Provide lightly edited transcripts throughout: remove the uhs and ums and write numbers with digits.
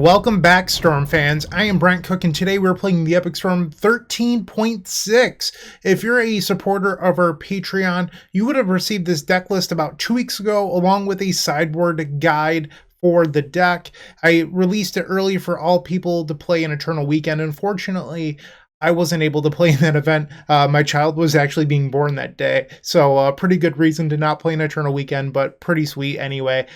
Welcome back, Storm fans. I am Bryant Cook, and today we're playing the Epic Storm 13.6. If you're a supporter of our Patreon, you would have received this deck list about 2 weeks ago, along with a sideboard guide for the deck. I released it early for all people to play in Eternal Weekend. Unfortunately, I wasn't able to play in that event. My child was actually being born that day, so pretty good reason to not play in Eternal Weekend, but pretty sweet anyway.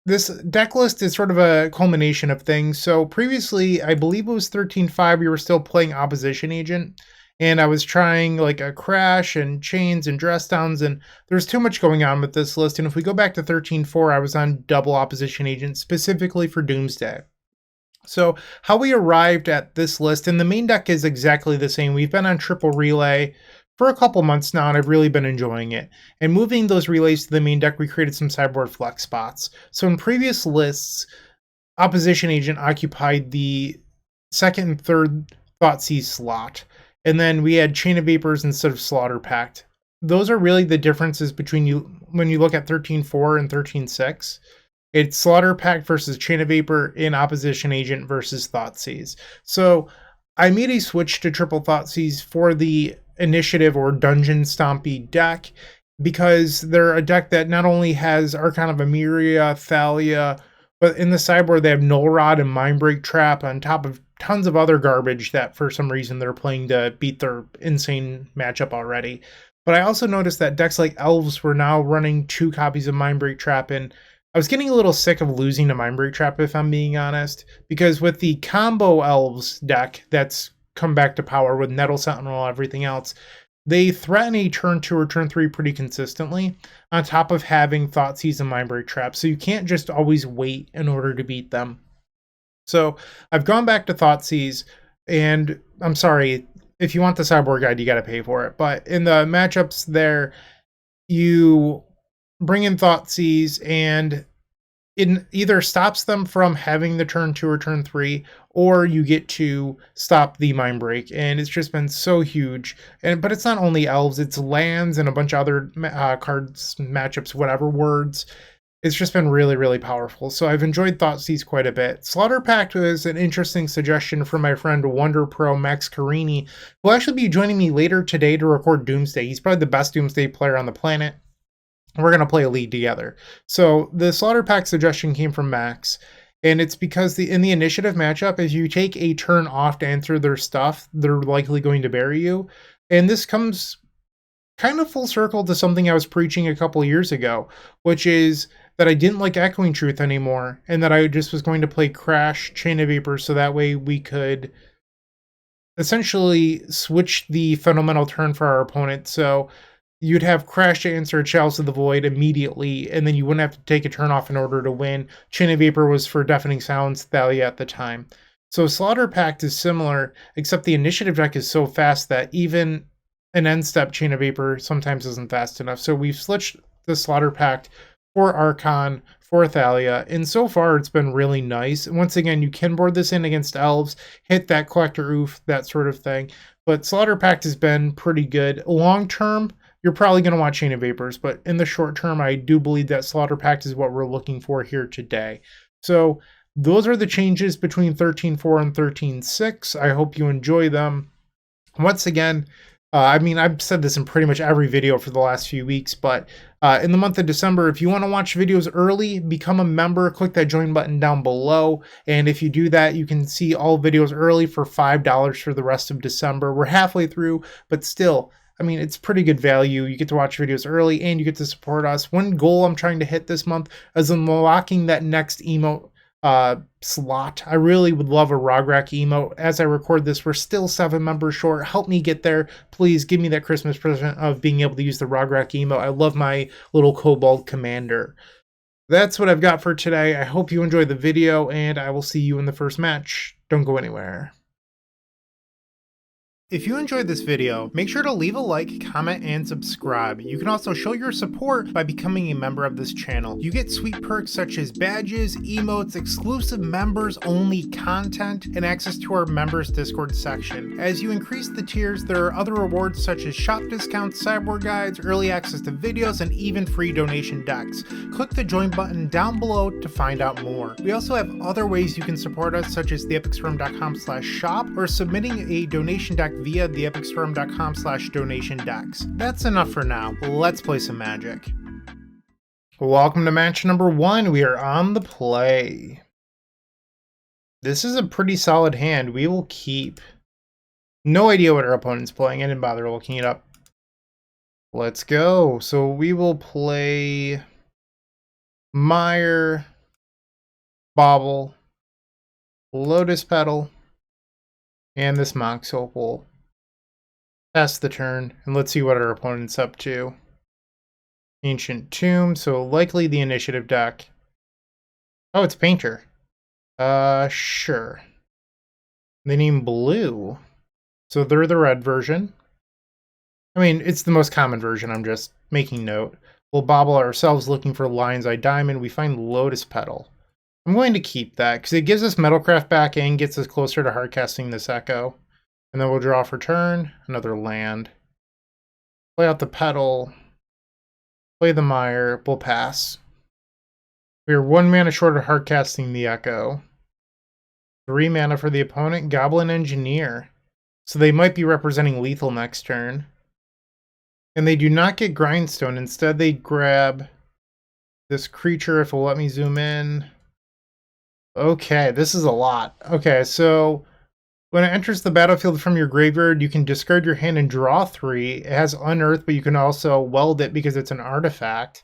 This deck list is sort of a culmination of things. So previously, I believe it was 13.5, we were still playing Opposition Agent, and I was trying like a Crash and Chains and Dress Downs, and there's too much going on with this list. And if we go back to 13.4, I was on double Opposition Agent, specifically for Doomsday. So how we arrived at this list, and the main deck is exactly the same. We've been on triple relay for a couple months now, and I've really been enjoying it. And moving those relays to the main deck, we created some sideboard flex spots. So in previous lists, Opposition Agent occupied the second and third Thoughtseize slot. And then we had Chain of Vapors instead of Slaughter Pact. Those are really the differences between you when you look at 13.4 and 13.6. It's Slaughter Pact versus Chain of Vapor in Opposition Agent versus Thoughtseize. So I made a switch to triple Thoughtseize for the Initiative or Dungeon Stompy deck, because they're a deck that not only has Archon of Emeria, Thalia, but in the sideboard they have Null Rod and Mindbreak Trap on top of tons of other garbage that for some reason they're playing to beat their insane matchup already. But I also noticed that decks like Elves were now running 2 copies of Mindbreak Trap, and I was getting a little sick of losing to Mindbreak Trap, if I'm being honest, because with the combo Elves deck that's come back to power with Nettle Sentinel and everything else, they threaten a turn 2 or turn 3 pretty consistently, on top of having Thoughtseize and Mindbreak Trap, so you can't just always wait in order to beat them. So I've gone back to Thoughtseize, and I'm sorry, if you want the sideboard guide, you got to pay for it, but in the matchups there, you bring in Thoughtseize, and it either stops them from having the turn 2 or turn 3, or you get to stop the Mind Break, and it's just been so huge. But it's not only Elves, it's lands and a bunch of other cards, matchups, whatever, words. It's just been really, really powerful. So I've enjoyed Thoughtseize quite a bit. Slaughter Pact was an interesting suggestion from my friend Wonder Pro Max Carini, who will actually be joining me later today to record Doomsday. He's probably the best Doomsday player on the planet. We're going to play a league together. So the Slaughter Pact suggestion came from Max, and it's because in the initiative matchup, if you take a turn off to answer their stuff, they're likely going to bury you. And this comes kind of full circle to something I was preaching a couple years ago, which is that I didn't like Echoing Truth anymore, and that I just was going to play Crash, Chain of Vapor, so that way we could essentially switch the fundamental turn for our opponent. So you'd have Crash to answer Chalice of the Void immediately, and then you wouldn't have to take a turn off in order to win. Chain of Vapor was for Deafening Silence, Thalia at the time. So Slaughter Pact is similar, except the initiative deck is so fast that even an end-step Chain of Vapor sometimes isn't fast enough. So we've switched the Slaughter Pact for Archon, for Thalia, and so far it's been really nice. Once again, you can board this in against Elves, hit that Collector Oof, that sort of thing. But Slaughter Pact has been pretty good. Long term, you're probably going to want Chain of Vapors, but in the short term, I do believe that Slaughter Pact is what we're looking for here today. So those are the changes between 13.4 and 13.6. I hope you enjoy them. Once again, I mean, I've said this in pretty much every video for the last few weeks, but in the month of December, if you want to watch videos early, become a member, click that join button down below. And if you do that, you can see all videos early for $5 for the rest of December. We're halfway through, but still, I mean, it's pretty good value. You get to watch videos early and you get to support us. One goal I'm trying to hit this month is unlocking that next emote slot. I really would love a Rograk emote. As I record this, we're still 7 members short. Help me get there. Please give me that Christmas present of being able to use the Rograk emote. I love my little Kobold Commander. That's what I've got for today. I hope you enjoyed the video, and I will see you in the first match. Don't go anywhere. If you enjoyed this video, make sure to leave a like, comment, and subscribe. You can also show your support by becoming a member of this channel. You get sweet perks such as badges, emotes, exclusive members only content, and access to our members Discord section. As you increase the tiers, there are other rewards such as shop discounts, sideboard guides, early access to videos, and even free donation decks. Click the join button down below to find out more. We also have other ways you can support us, such as theepicstorm.com/shop or submitting a donation deck via theepicstorm.com/donation decks. That's enough for now. Let's play some Magic. Welcome to match number 1. We are on the play. This is a pretty solid hand. We will keep. No idea what our opponent's playing. I didn't bother looking it up. Let's go. So we will play Mire, Bobble, Lotus Petal, and this Mox Opal. Pass the turn, and let's see what our opponent's up to. Ancient Tomb, so likely the initiative deck. Oh, it's Painter. Sure. They name Blue. So they're the red version. I mean, it's the most common version, I'm just making note. We'll bobble ourselves looking for Lion's Eye Diamond. We find Lotus Petal. I'm going to keep that, because it gives us Metalcraft back and gets us closer to hardcasting this Echo. And then we'll draw for turn, another land. Play out the Petal. Play the Mire. We'll pass. We are 1 mana short of hardcasting the Echo. 3 mana for the opponent, Goblin Engineer. So they might be representing lethal next turn. And they do not get Grindstone. Instead, they grab this creature, if it'll let me zoom in. Okay, this is a lot. Okay, so when it enters the battlefield from your graveyard, you can discard your hand and draw 3. It has Unearth, but you can also weld it because it's an artifact.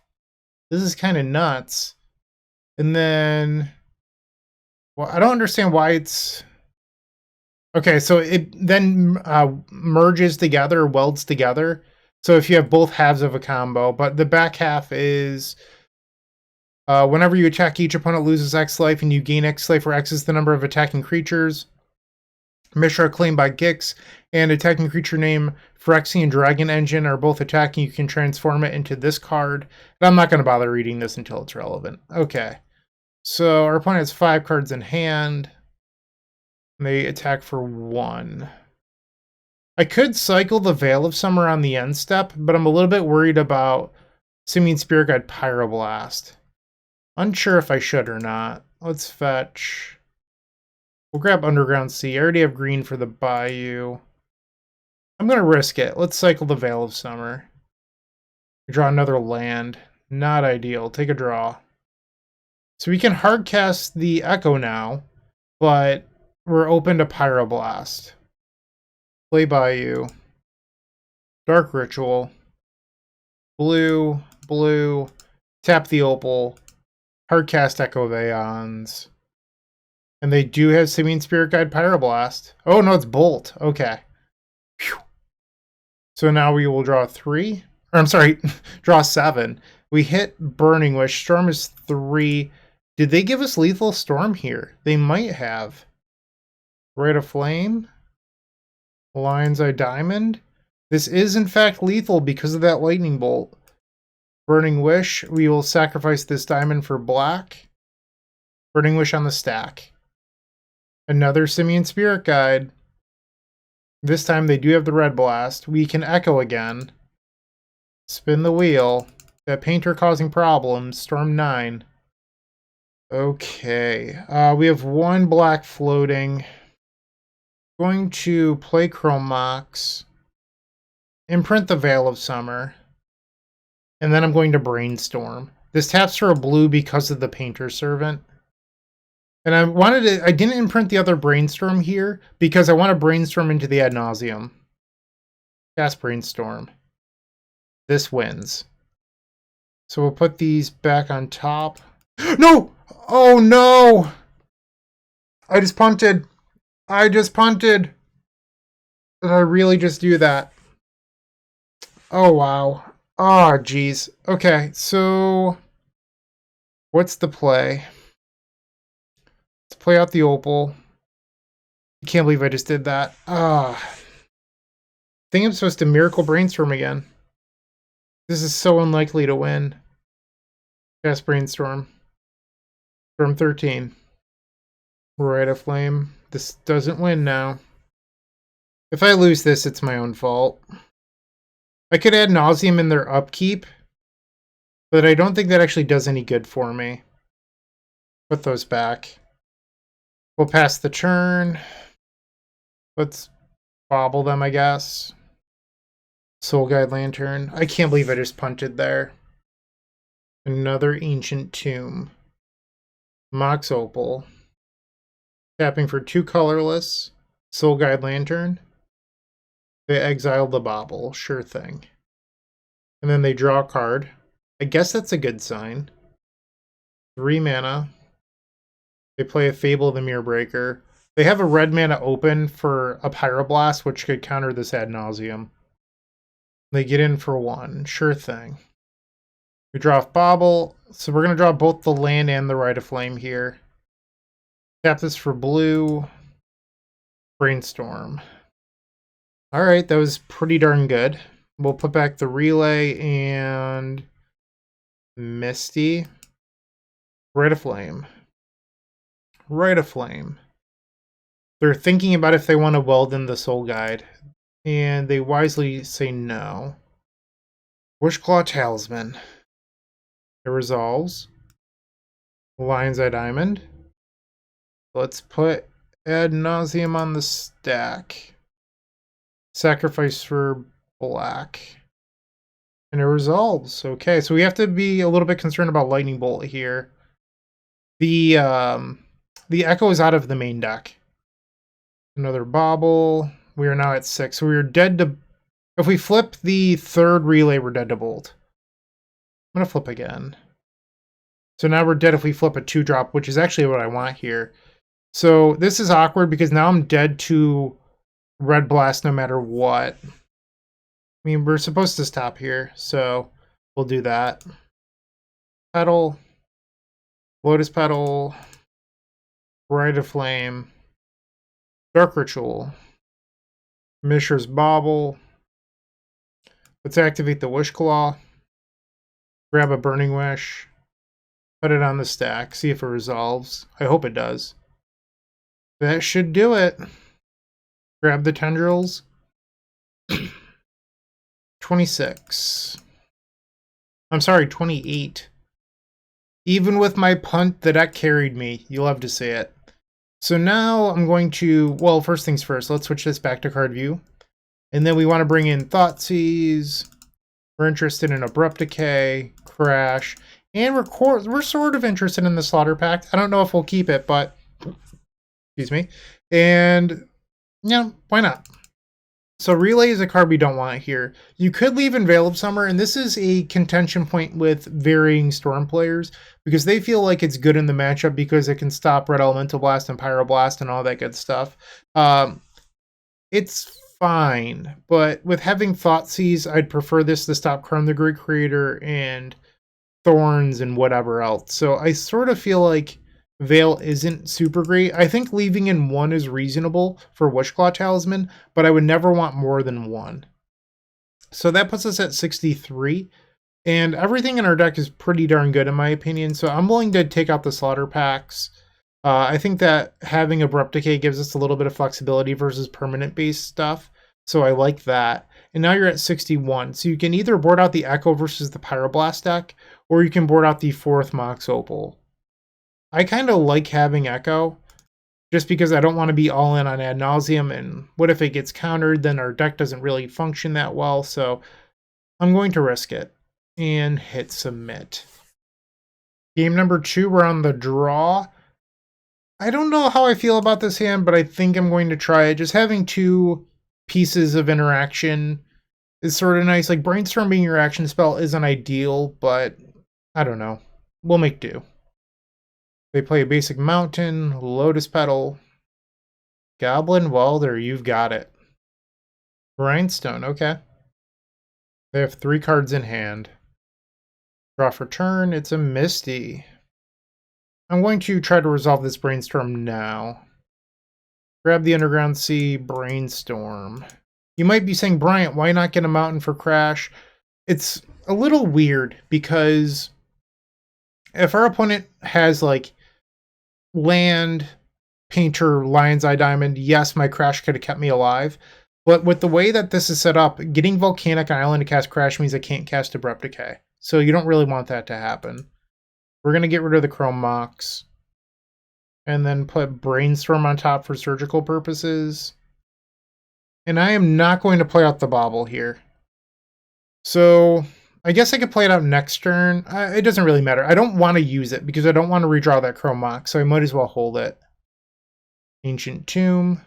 This is kind of nuts. And then, well, I don't understand why it's... Okay, so it then merges together, welds together. So if you have both halves of a combo, but the back half is... whenever you attack, each opponent loses X life, and you gain X life, where X is the number of attacking creatures. Mishra claimed by Gix and attacking creature name Phyrexian Dragon Engine are both attacking. You can transform it into this card. And I'm not going to bother reading this until it's relevant. Okay. So our opponent has 5 cards in hand. And they attack for 1. I could cycle the Veil of Summer on the end step, but I'm a little bit worried about Simian Spirit Guide Pyroblast. Unsure if I should or not. Let's fetch. We'll grab Underground Sea. I already have green for the Bayou. I'm going to risk it. Let's cycle the Veil of Summer. Draw another land. Not ideal. Take a draw. So we can hardcast the Echo now, but we're open to Pyroblast. Play Bayou. Dark Ritual. Blue, blue. Tap the Opal. Hardcast Echo of Aeons. And they do have Simian Spirit Guide Pyroblast. Oh, no, it's Bolt. Okay. Whew. So now we will draw 3. Or, I'm sorry, draw 7. We hit Burning Wish. Storm is 3. Did they give us Lethal Storm here? They might have. Rite of Flame. Lion's Eye Diamond. This is, in fact, lethal because of that Lightning Bolt. Burning Wish. We will sacrifice this diamond for black. Burning Wish on the stack. Another Simian Spirit Guide. This time they do have the Red Blast. We can Echo again. Spin the wheel. That Painter causing problems. Storm 9. Okay. We have 1 black floating. Going to play Chrome Mox. Imprint the Veil of Summer. And then I'm going to Brainstorm. This taps for a blue because of the Painter Servant. And I didn't imprint the other Brainstorm here because I want to Brainstorm into the Ad Nauseam. Cast Brainstorm. This wins. So we'll put these back on top. No! Oh no! I just punted. I just punted. Did I really just do that? Oh wow. Oh geez. Okay, so what's the play? Let's play out the Opal. I can't believe I just did that. think I'm supposed to Miracle Brainstorm again. This is so unlikely to win. Cast Brainstorm. Storm 13. Rite of Flame. This doesn't win now. If I lose this, it's my own fault. I could Ad Nauseam in their upkeep, but I don't think that actually does any good for me. Put those back. We'll pass the turn. Let's bobble them, I guess. Soul Guide Lantern. I can't believe I just punted there. Another Ancient Tomb. Mox Opal. Tapping for 2 colorless. Soul Guide Lantern. They exile the bobble. Sure thing. And then they draw a card. I guess that's a good sign. 3 mana. They play a Fable of the Mirror Breaker. They have a red mana open for a Pyroblast, which could counter this Ad Nauseam. They get in for 1. Sure thing. We draw off Bobble. So we're going to draw both the land and the Rite of Flame here. Tap this for blue. Brainstorm. Alright, that was pretty darn good. We'll put back the Relay and Misty. Rite of Flame. Rite of Flame. They're thinking about if they want to weld in the Soul Guide, and they wisely say no. Wishclaw Talisman. It resolves. Lion's Eye Diamond. Let's put Ad Nauseam on the stack. Sacrifice for black. And it resolves. Okay, so we have to be a little bit concerned about Lightning Bolt here. The Echo is out of the main deck. Another Bobble. We are now at 6. So we are dead to... If we flip the 3rd Relay, we're dead to Bolt. I'm going to flip again. So now we're dead if we flip a 2-drop, which is actually what I want here. So this is awkward because now I'm dead to Red Blast no matter what. I mean, we're supposed to stop here, so we'll do that. Petal. Lotus Petal. Rite of Flame. Dark Ritual. Mishra's Bauble. Let's activate the Wishclaw. Grab a Burning Wish. Put it on the stack. See if it resolves. I hope it does. That should do it. Grab the Tendrils. 26. I'm sorry, 28. Even with my punt, the deck carried me. You'll have to see it. So now I'm going to, well, first things first, let's switch this back to card view. And then we want to bring in Thoughtseize. We're interested in Abrupt Decay, Crash, and we're sort of interested in the Slaughter Pact. I don't know if we'll keep it, but, excuse me. And, yeah, why not? So Relay is a card we don't want here. You could leave in Veil of Summer, and this is a contention point with varying Storm players, because they feel like it's good in the matchup because it can stop Red Elemental Blast and Pyroblast and all that good stuff. It's fine, but with having Thoughtseize, I'd prefer this to stop Karn the Great Creator and Thorns and whatever else. So I sort of feel like Veil isn't super great. I think leaving in 1 is reasonable for Wishclaw Talisman, but I would never want more than 1. So that puts us at 63, and everything in our deck is pretty darn good in my opinion, so I'm willing to take out the Slaughter Packs. I think that having Abrupt Decay gives us a little bit of flexibility versus permanent-based stuff, so I like that. And now you're at 61, so you can either board out the Echo versus the Pyroblast deck, or you can board out the 4th Mox Opal. I kind of like having Echo, just because I don't want to be all in on Ad Nauseam, and what if it gets countered, then our deck doesn't really function that well, so I'm going to risk it, and hit Submit. Game number 2, we're on the draw. I don't know how I feel about this hand, but I think I'm going to try it. Just having 2 pieces of interaction is sort of nice. Like, Brainstorm being your action spell isn't ideal, but I don't know. We'll make do. They play a basic Mountain, Lotus Petal, Goblin Welder, you've got it. Grindstone, okay. They have 3 cards in hand. Draw for turn, it's a Misty. I'm going to try to resolve this Brainstorm now. Grab the Underground Sea, Brainstorm. You might be saying, Bryant, why not get a mountain for Crash? It's a little weird because if our opponent has like land, painter, lion's eye diamond, yes, my Crash could have kept me alive. But with the way that this is set up, getting Volcanic Island to cast Crash means I can't cast Abrupt Decay. So you don't really want that to happen. We're going to get rid of the Chrome Mox. And then put Brainstorm on top for surgical purposes. And I am not going to play out the Bauble here. So I guess I could play it out next turn. It doesn't really matter. I don't want to use it because I don't want to redraw that Chrome Mox. So I might as well hold it. Ancient Tomb.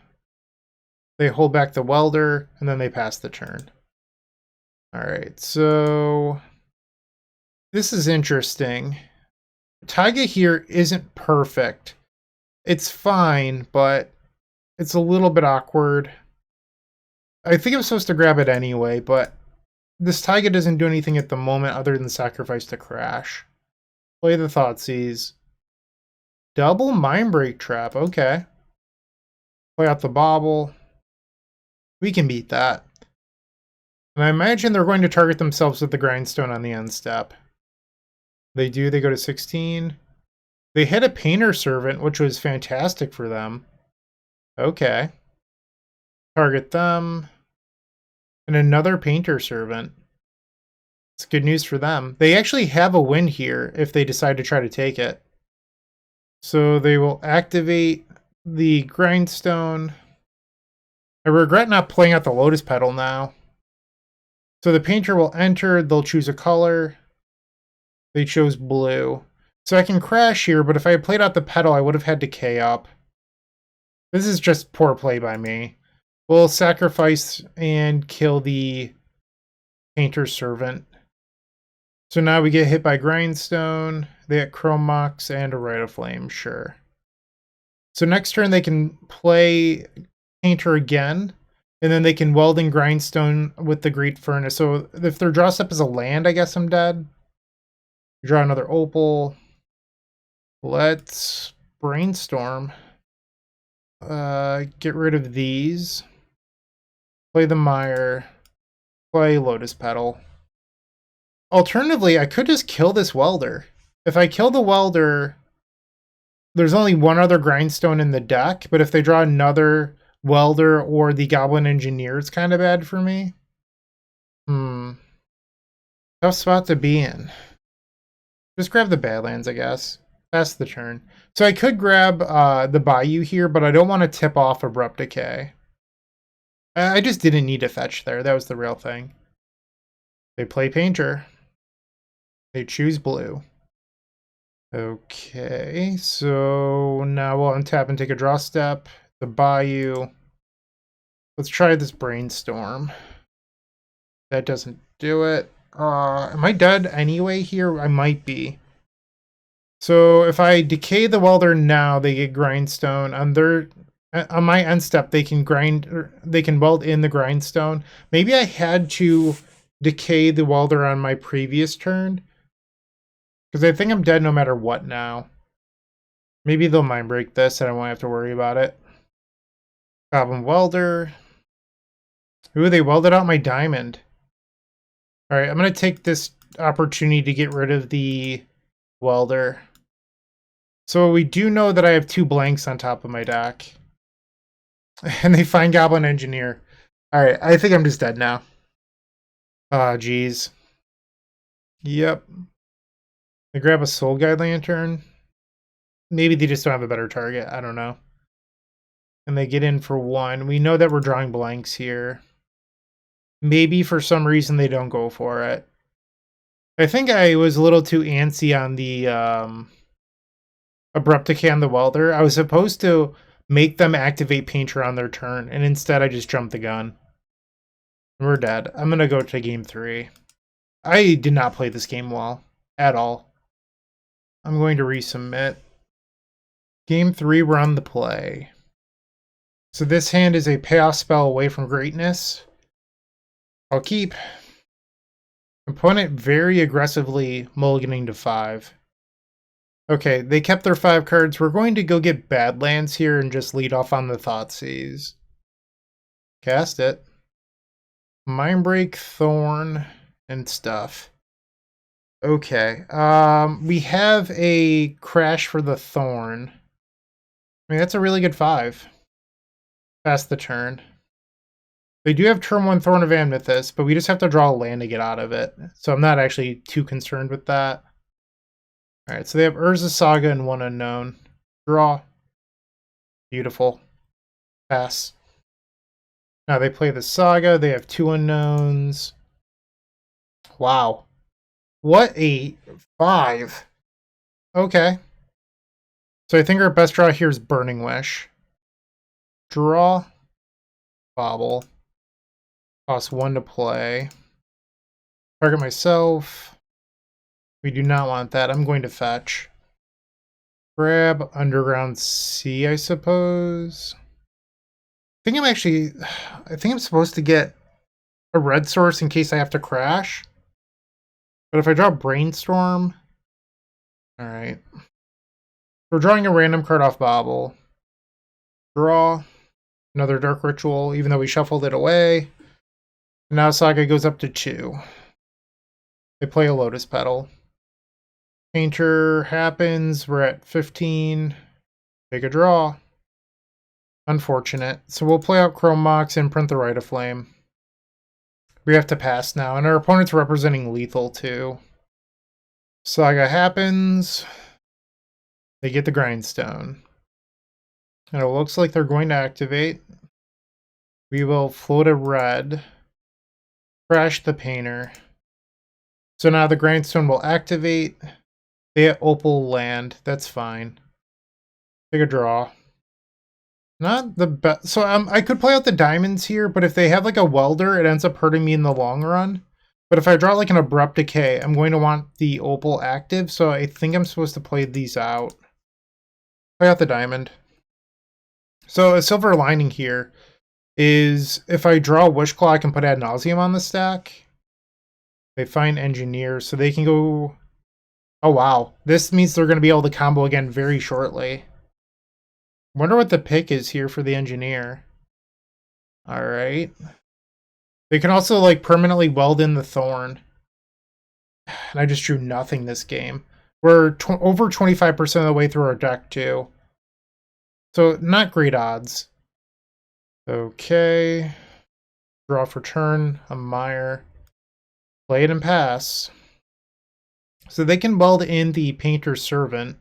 They hold back the Welder, and then they pass the turn. Alright, so this is interesting. Taiga here isn't perfect. It's fine, but it's a little bit awkward. I think I'm supposed to grab it anyway, but this Taiga doesn't do anything at the moment other than sacrifice to Crash. Play the Thoughtseize. Double Mindbreak Trap, okay. Play out the Bauble. We can beat that. And I imagine they're going to target themselves with the Grindstone on the end step. They do, they go to 16. They hit a Painter Servant, which was fantastic for them. Okay. Target them. And another Painter Servant. It's good news for them. They actually have a win here if they decide to try to take it. So they will activate the Grindstone. I regret not playing out the Lotus Petal now. So the painter will enter, they'll choose a color. They chose blue. So I can Crash here, but if I had played out the Petal, I would have had Decay up. This is just poor play by me. We'll sacrifice and kill the Painter's Servant. So now we get hit by Grindstone, they get Chrome Mox, and a Rite of Flame, sure. So next turn they can play Painter again, and then they can Weld and Grindstone with the Great Furnace. So if their draw step is a land, I guess I'm dead. Draw another Opal. Let's Brainstorm. Get rid of these. Play the Mire. Play Lotus Petal. Alternatively, I could just kill this Welder. If I kill the Welder, there's only one other Grindstone in the deck, but if they draw another Welder or the Goblin Engineer, it's kind of bad for me. Tough spot to be in. Just grab the Badlands, I guess. Pass the turn. So I could grab the Bayou here, but I don't want to tip off Abrupt Decay. I just didn't need to fetch there. That was the real thing. They play Painter. They choose blue. Okay, so now we'll untap and take a draw step. The Bayou. Let's try this Brainstorm. That doesn't do it. Am I dead anyway here? I might be. So if I decay the Welder now, they get Grindstone. On my end step, they can weld in the Grindstone. Maybe I had to decay the Welder on my previous turn, because I think I'm dead no matter what now. Maybe they'll mind break this and I won't have to worry about it. Goblin Welder. Ooh, they welded out my diamond. Alright, I'm going to take this opportunity to get rid of the Welder. So we do know that I have 2 blanks on top of my deck. And they find Goblin Engineer. Alright, I think I'm just dead now. Ah, geez. Yep. They grab a Soul Guide Lantern. Maybe they just don't have a better target. I don't know. And they get in for 1. We know that we're drawing blanks here. Maybe for some reason they don't go for it. I think I was a little too antsy on the Abrupt Decay on the Welder. I was supposed to make them activate Painter on their turn, and instead I just jumped the gun. We're dead. I'm going to go to game 3. I did not play this game well at all. I'm going to resubmit. Game 3, we're on the play. So this hand is a payoff spell away from greatness. I'll keep. Opponent very aggressively mulliganing to 5. Okay, they kept their 5 cards. We're going to go get Badlands here and just lead off on the Thoughtseize. Cast it. Mindbreak, Thorn, and stuff. Okay. We have a crash for the Thorn. I mean, that's a really good 5. Pass the turn. They do have turn 1 Thorn of Amethyst, but we just have to draw a land to get out of it. So I'm not actually too concerned with that. Alright, so they have Urza Saga and 1 unknown. Draw. Beautiful. Pass. Now they play the Saga. They have 2 unknowns. Wow. What a 5. Okay. So I think our best draw here is Burning Wish. Draw. Bobble. Cost 1 to play. Target myself. We do not want that. I'm going to fetch. Grab Underground Sea, I suppose. I think I'm supposed to get a red source in case I have to crash. But if I draw Brainstorm... Alright. We're drawing a random card off Bobble. Draw. Another Dark Ritual, even though we shuffled it away. Now Saga goes up to 2. They play a Lotus Petal. Painter happens. We're at 15. Take a draw. Unfortunate. So we'll play out Chrome Mox and print the Rite of Flame. We have to pass now, and our opponent's representing lethal too. Saga happens. They get the Grindstone. And it looks like they're going to activate. We will float a red. Crash the Painter. So now the Grindstone will activate. They have Opal land. That's fine. Take a draw. Not the best. So I could play out the diamonds here, but if they have like a welder, it ends up hurting me in the long run. But if I draw like an Abrupt Decay, I'm going to want the Opal active, so I think I'm supposed to play these out. Play out the diamond. So a silver lining here is if I draw Wishclaw, I can put Ad Nauseam on the stack. They find Engineer, so they can go... Oh wow, this means they're going to be able to combo again very shortly. Wonder what the pick is here for the Engineer. Alright. They can also like permanently weld in the Thorn. And I just drew nothing this game. We're over 25% of the way through our deck too. So not great odds. Okay. Draw for turn. A Mire. Play it and pass. So they can weld in the Painter's Servant.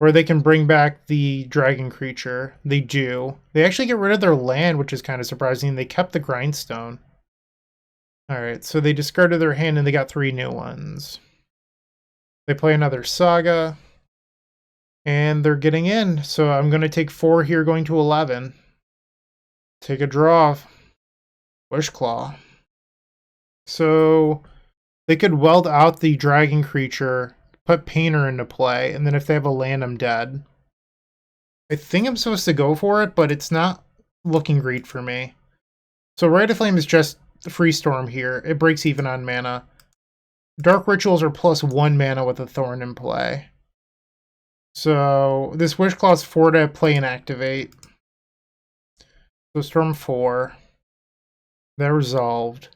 Or they can bring back the Dragon Creature. They do. They actually get rid of their land, which is kind of surprising. They kept the Grindstone. Alright, so they discarded their hand and they got 3 new ones. They play another Saga. And they're getting in. So I'm going to take 4 here, going to 11. Take a draw. Wishclaw. So they could weld out the Dragon Creature, put Painter into play, and then if they have a land, I'm dead. I think I'm supposed to go for it, but it's not looking great for me. So Rite of Flame is just free storm here. It breaks even on mana. Dark Rituals are +1 mana with a Thorn in play. So this Wishclaw is 4 to play and activate. So Storm 4. That resolved.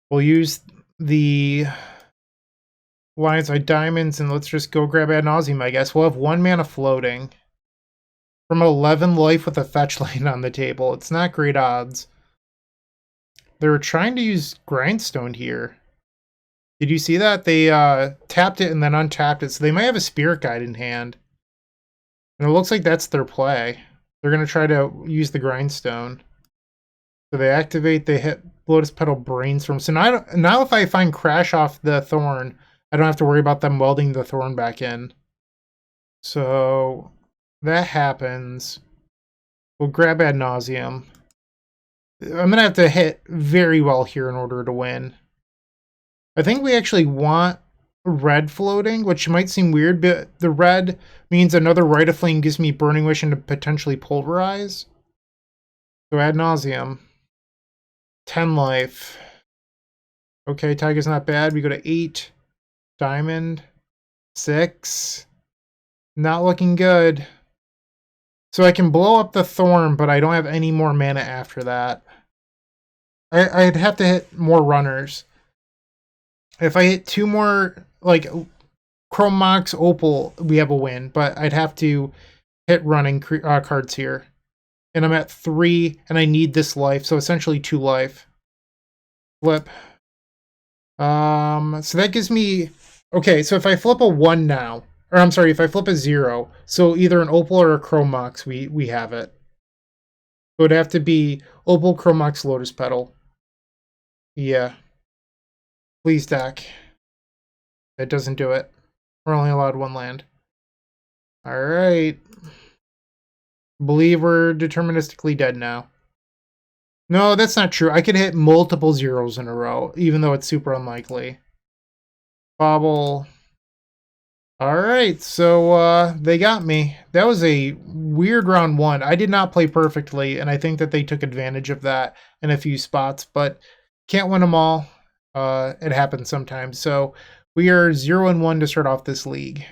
We'll use the Lion's Eye Diamonds and let's just go grab Ad Nauseam, I guess. We'll have 1 mana floating. From 11 life with a fetch land on the table. It's not great odds. They're trying to use Grindstone here. Did you see that? They tapped it and then untapped it. So they might have a Spirit Guide in hand. And it looks like that's their play. They're going to try to use the Grindstone. So they activate, they hit Lotus Petal Brainstorm. So now if I find Crash off the Thorn, I don't have to worry about them welding the Thorn back in. So that happens. We'll grab Ad Nauseam. I'm going to have to hit very well here in order to win. I think we actually want red floating, which might seem weird, but the red means another Rite of Flame gives me Burning Wish and to potentially pulverize. So Ad Nauseam. 10 life. Okay, Tiger's not bad. We go to 8. Diamond. 6. Not looking good. So I can blow up the Thorn, but I don't have any more mana after that. I'd have to hit more runners. If I hit 2 more, like Chrome Mox, Opal, we have a win, but I'd have to hit running cards here. And I'm at 3, and I need this life, so essentially 2 life. Flip. So that gives me... Okay, so if I flip a 1 now, or I'm sorry, if I flip a 0, so either an Opal or a Chrome Mox, we have it. It would have to be Opal, Chrome Mox, Lotus Petal. Yeah. Please deck. It doesn't do it. We're only allowed 1 land. Alright. Believe we're deterministically dead now. No, that's not true. I could hit multiple zeros in a row, even though it's super unlikely. Bobble. Alright, so they got me. That was a weird round 1. I did not play perfectly, and I think that they took advantage of that in a few spots, but can't win them all. It happens sometimes. So we are 0-1 to start off this league.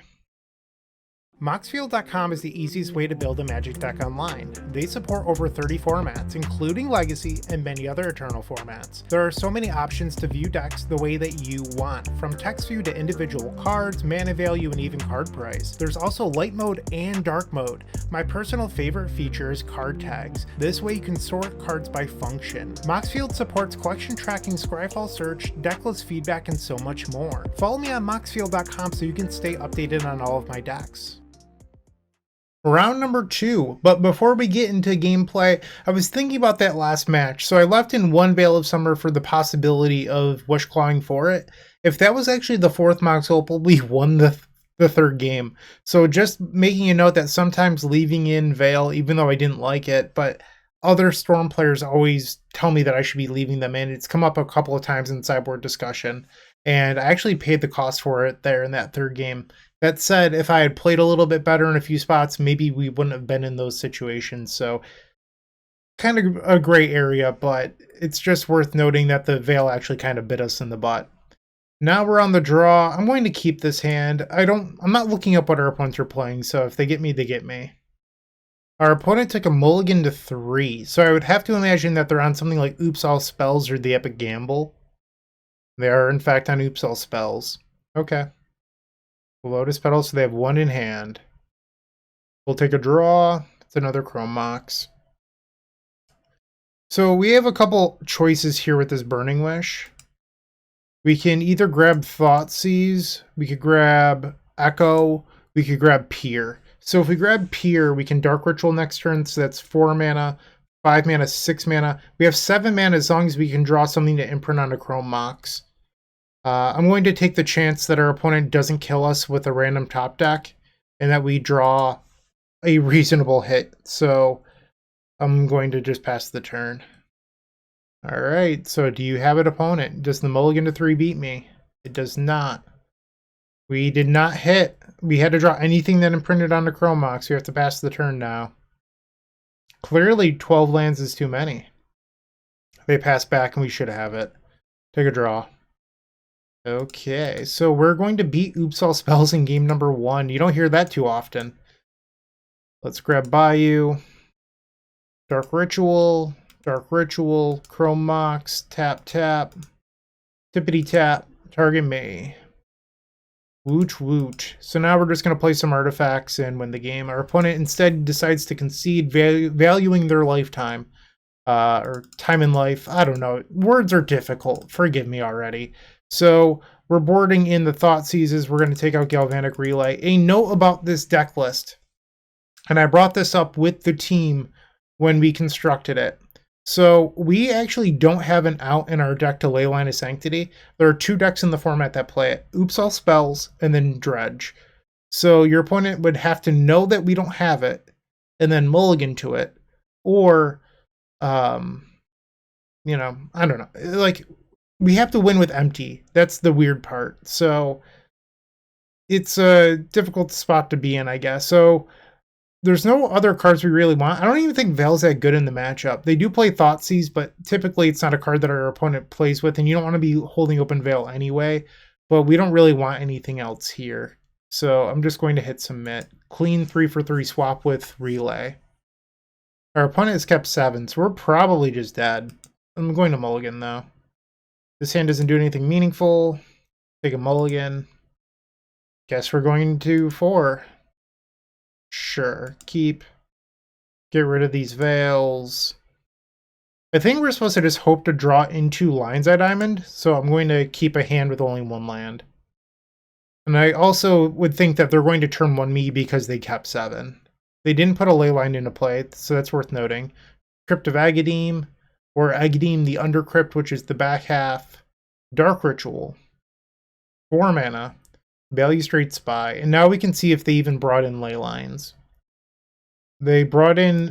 Moxfield.com is the easiest way to build a Magic deck online. They support over 30 formats, including Legacy and many other Eternal formats. There are so many options to view decks the way that you want, from text view to individual cards, mana value, and even card price. There's also light mode and dark mode. My personal favorite feature is card tags. This way you can sort cards by function. Moxfield supports collection tracking, Scryfall search, decklist feedback, and so much more. Follow me on Moxfield.com so you can stay updated on all of my decks. Round number 2, but before we get into gameplay, I was thinking about that last match, so I left in 1 Veil of Summer for the possibility of Wishclawing for it. If that was actually the 4th Mox Opal, we won the 3rd game. So just making a note that sometimes leaving in Veil, even though I didn't like it, but other Storm players always tell me that I should be leaving them in. It's come up a couple of times in sideboard discussion, and I actually paid the cost for it there in that 3rd game. That said, if I had played a little bit better in a few spots, maybe we wouldn't have been in those situations. So kind of a gray area, but it's just worth noting that the Veil actually kind of bit us in the butt. Now we're on the draw. I'm going to keep this hand. I'm not looking up what our opponents are playing, so if they get me, they get me. Our opponent took a mulligan to 3, so I would have to imagine that they're on something like Oops All Spells or the Epic Gamble. They are, in fact, on Oops All Spells. Okay. Lotus Petal, so they have 1 in hand. We'll take a draw. It's another Chrome Mox. So we have a couple choices here with this Burning Wish. We can either grab Thoughtseize, we could grab Echo, we could grab Peer. So if we grab Peer, we can Dark Ritual next turn, so that's 4 mana, 5 mana, 6 mana. We have 7 mana as long as we can draw something to imprint on a Chrome Mox. I'm going to take the chance that our opponent doesn't kill us with a random top deck and that we draw a reasonable hit. So I'm going to just pass the turn. All right, so do you have an opponent? Does the mulligan to 3 beat me? It does not. We did not hit. We had to draw anything that imprinted on the Chrome Mox. We have to pass the turn now. Clearly 12 lands is too many. They pass back and we should have it. Take a draw. Okay, so we're going to beat Oops All Spells in game number 1. You don't hear that too often. Let's grab Bayou. Dark Ritual, Chrome Mox, tap, tap, tippity tap, target me. Wooch, wooch. So now we're just going to play some artifacts and win the game. Our opponent instead decides to concede, valuing their lifetime. Or time in life. I don't know. Words are difficult. Forgive me already. So we're boarding in the Thoughtseizes. We're going to take out Galvanic Relay. A note about this deck list, and I brought this up with the team when we constructed it. So we actually don't have an out in our deck to Leyline of Sanctity. There are 2 decks in the format that play it. Oops All Spells and then Dredge. So your opponent would have to know that we don't have it and then mulligan to it. Or, you know, I don't know. Like, we have to win with empty. That's the weird part. So it's a difficult spot to be in, I guess. So there's no other cards we really want. I don't even think Veil's that good in the matchup. They do play Thoughtseize, but typically it's not a card that our opponent plays with, and you don't want to be holding open Veil anyway. But we don't really want anything else here. So I'm just going to hit Submit. Clean 3-for-3 swap with Relay. Our opponent has kept 7, so we're probably just dead. I'm going to mulligan, though. This hand doesn't do anything meaningful. Take a mulligan. Guess we're going to 4. Sure. Keep. Get rid of these veils. I think we're supposed to just hope to draw into Lion's Eye Diamond, so I'm going to keep a hand with only 1 land. And I also would think that they're going to turn 1 me because they kept 7. They didn't put a Leyline into play, so that's worth noting. Crypt of Agadim, or Agadim the Undercrypt, which is the back half. Dark Ritual. 4 mana. Balustrade Spy. And now we can see if they even brought in Leylines. They brought in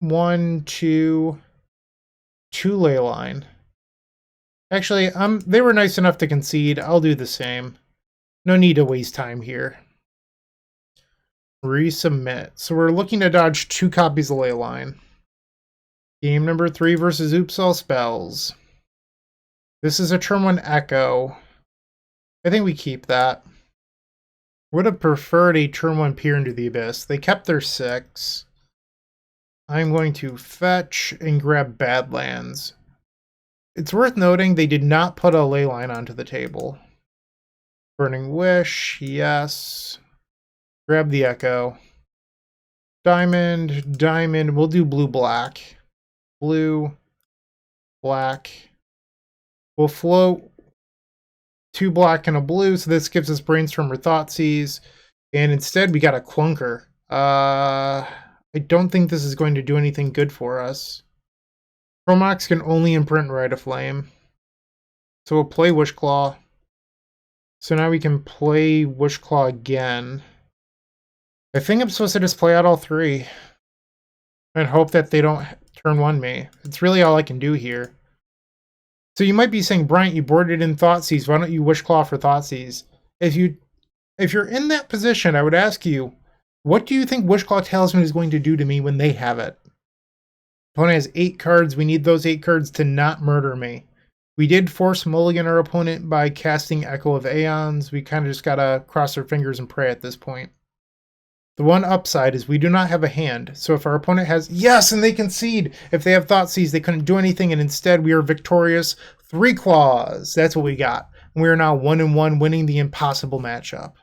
1, 2 Leyline. Actually, they were nice enough to concede. I'll do the same. No need to waste time here. Resubmit. So we're looking to dodge 2 copies of Leyline. Game number 3 versus Oops All Spells. This is a turn 1 Echo. I think we keep that. Would have preferred a turn 1 Peer into the Abyss. They kept their 6. I'm going to fetch and grab Badlands. It's worth noting they did not put a Leyline onto the table. Burning Wish, yes. Grab the Echo. Diamond, diamond. We'll do blue-black. Blue, black. We'll float 2 black and a blue, so this gives us Brainstorm or Thoughtseize. And instead, we got a Clunker. I don't think this is going to do anything good for us. Chromox can only imprint Rite of Flame. So we'll play Wishclaw. So now we can play Wishclaw again. I think I'm supposed to just play out all 3. And hope that they don't turn 1 me. It's really all I can do here. So you might be saying, Bryant, you boarded in Thoughtseize. Why don't you Wishclaw for Thoughtseize? If you're in that position, I would ask you, what do you think Wishclaw Talisman is going to do to me when they have it? Opponent has 8 cards. We need those 8 cards to not murder me. We did force mulligan our opponent by casting Echo of Aeons. We kind of just gotta cross our fingers and pray at this point. The one upside is we do not have a hand. So if our opponent has... Yes, and they concede! If they have Thoughtseize, they couldn't do anything, and instead we are victorious. 3 claws! That's what we got. And we are now 1-1, winning the impossible matchup.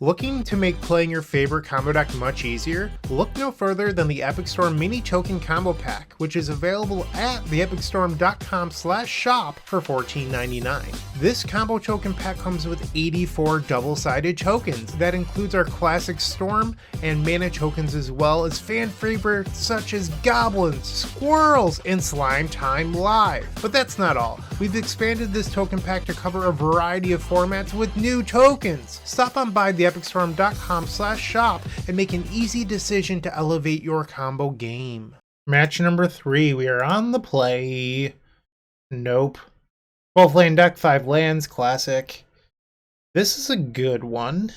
Looking to make playing your favorite combo deck much easier? Look no further than the Epic Storm Mini Token Combo Pack, which is available at theepicstorm.com/shop for $14.99. This combo token pack comes with 84 double-sided tokens. That includes our classic Storm and mana tokens, as well as fan favorites such as Goblins, Squirrels, and Slime Time Live. But that's not all. We've expanded this token pack to cover a variety of formats with new tokens. Stop on by theepicstorm.com/shop and make an easy decision to elevate your combo game. Match number 3, we are on the play. Nope. 12 land deck, 5 lands, classic. This is a good one.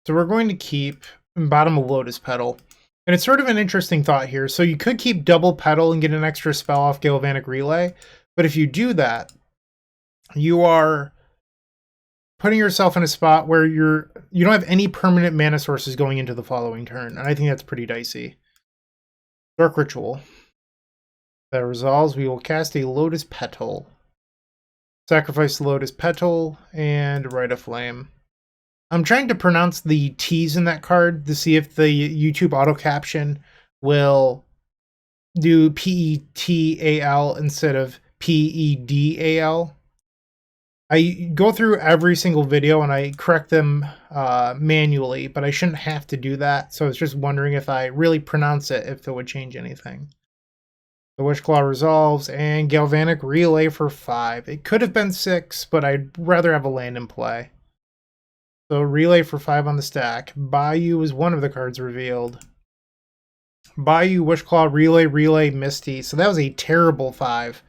So we're going to keep bottom of Lotus Petal. And it's sort of an interesting thought here. So you could keep double Petal and get an extra spell off Galvanic Relay. But if you do that, you are putting yourself in a spot where you don't have any permanent mana sources going into the following turn. And I think that's pretty dicey. Dark Ritual. That resolves. We will cast a Lotus Petal. Sacrifice Lotus Petal and Rite of Flame. I'm trying to pronounce the T's in that card to see if the YouTube auto caption will do P-E-T-A-L instead of P-E-D-A-L. I go through every single video and I correct them manually, but I shouldn't have to do that. So I was just wondering if I really pronounce it, if it would change anything. The Wishclaw resolves and Galvanic Relay for 5. It could have been 6, but I'd rather have a land in play. So Relay for 5 on the stack. Bayou is one of the cards revealed. Bayou, Wishclaw, Relay, Relay, Misty. So that was a terrible 5.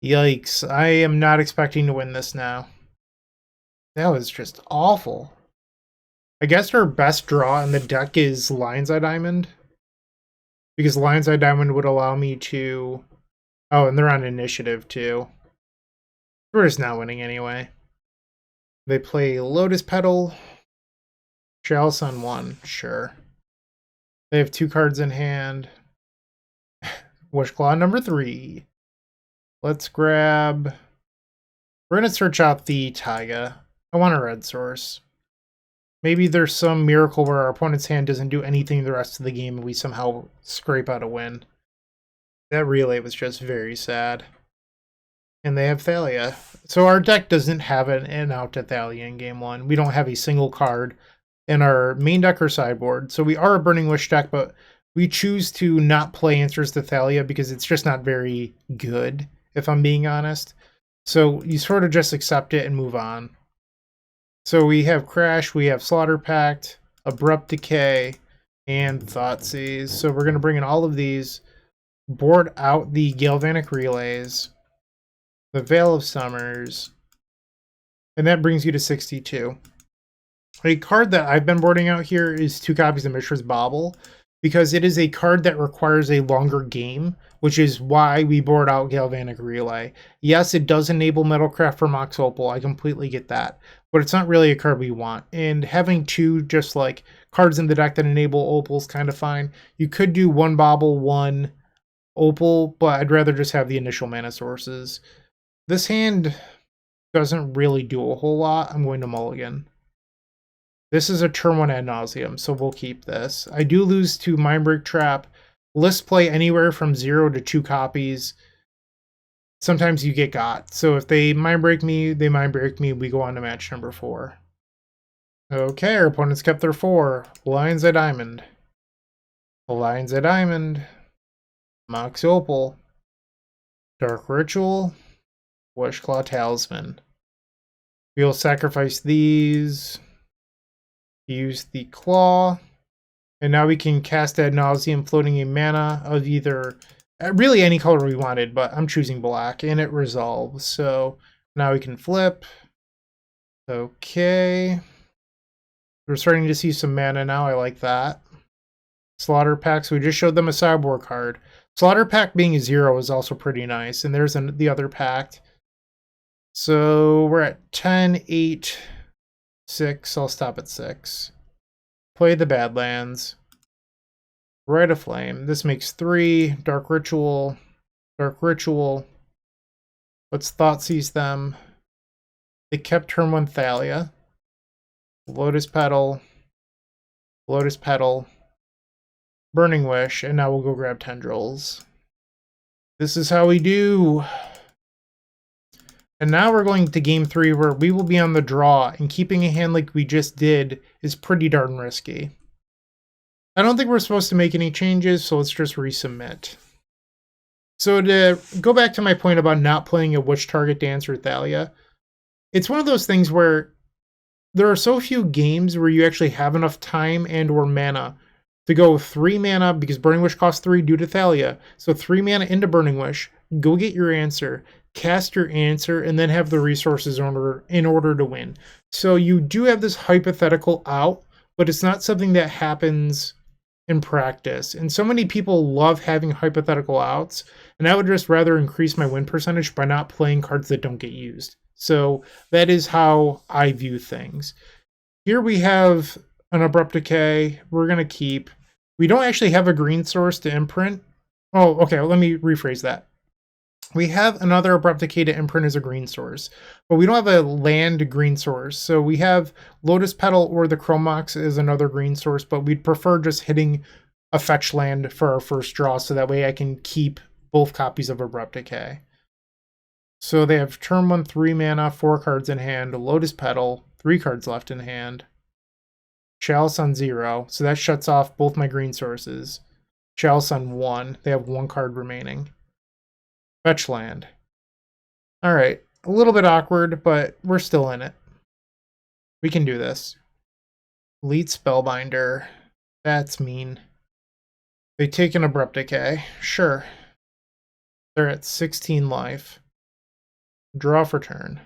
Yikes. I am not expecting to win this now. That was just awful. I guess our best draw in the deck is Lion's Eye Diamond. Because Lion's Eye Diamond would allow me to... Oh, and they're on initiative too. We're just not winning anyway. They play Lotus Petal. Chalice on 1, sure. They have 2 cards in hand. Wishclaw number 3. Let's grab... We're going to search out the Taiga. I want a red source. Maybe there's some miracle where our opponent's hand doesn't do anything the rest of the game and we somehow scrape out a win. That relay was just very sad. And they have Thalia. So our deck doesn't have an out to Thalia in game 1. We don't have a single card in our main deck or sideboard. So we are a Burning Wish deck, but we choose to not play Answers to Thalia because it's just not very good, if I'm being honest. So you sort of just accept it and move on. So we have Crash, we have Slaughter Pact, Abrupt Decay, and Thoughtseize. So we're going to bring in all of these, board out the Galvanic Relays, the Veil of Summers, and that brings you to 62. A card that I've been boarding out here is 2 copies of Mishra's Bauble, because it is a card that requires a longer game, which is why we board out Galvanic Relay. Yes, it does enable Metalcraft for Mox Opal, I completely get that, but it's not really a card we want. And having 2 just like cards in the deck that enable Opal is kind of fine. You could do 1 Bauble, 1 Opal, but I'd rather just have the initial mana sources. This hand doesn't really do a whole lot. I'm going to mulligan. This is a turn 1 Ad Nauseam, so we'll keep this. I do lose to Mindbreak Trap. List play anywhere from 0 to 2 copies. Sometimes you get got. So if they Mindbreak me, they Mindbreak me. We go on to match number 4. Okay, our opponents kept their 4. Lions at Diamond. Lions at Diamond. Mox Opal. Dark Ritual. Wishclaw Talisman. We'll sacrifice these. Use the Claw. And now we can cast Ad Nauseam, floating a mana of either, really any color we wanted, but I'm choosing black, and it resolves. So now we can flip. Okay. We're starting to see some mana now, I like that. Slaughter Pact, so we just showed them a sideboard card. Slaughter Pact being a 0 is also pretty nice, and there's the other pact. So we're at 10, 8, 6, I'll stop at 6. Play the Badlands. Rite of Flame. This makes 3. Dark Ritual. Dark Ritual. Let's Thoughtseize them. They kept turn 1 Thalia. Lotus Petal. Lotus Petal. Burning Wish. And now we'll go grab Tendrils. This is how we do. And now we're going to game 3 where we will be on the draw, and keeping a hand like we just did is pretty darn risky. I don't think we're supposed to make any changes, so let's just resubmit. So to go back to my point about not playing a Witch target to answer Thalia, it's one of those things where there are so few games where you actually have enough time and or mana to go 3 mana, because Burning Wish costs 3 due to Thalia, so 3 mana into Burning Wish, go get your answer, cast your answer, and then have the resources in order to win. So you do have this hypothetical out, but it's not something that happens in practice. And so many people love having hypothetical outs, and I would just rather increase my win percentage by not playing cards that don't get used. So that is how I view things. Here we have an Abrupt Decay. We're going to keep. We don't actually have a green source to imprint. Oh, okay, let me rephrase that. We have another Abrupt Decay to imprint as a green source, but we don't have a land green source. So we have Lotus Petal or the Chromox as another green source, but we'd prefer just hitting a fetch land for our first draw, so that way I can keep both copies of Abrupt Decay. So they have turn 1, 3 mana, 4 cards in hand, Lotus Petal, 3 cards left in hand, Chalice on 0, so that shuts off both my green sources. Chalice on 1, they have 1 card remaining. Fetch land. Alright, a little bit awkward, but we're still in it. We can do this. Elite Spellbinder. That's mean. They take an Abrupt Decay. Sure. They're at 16 life. Draw for turn.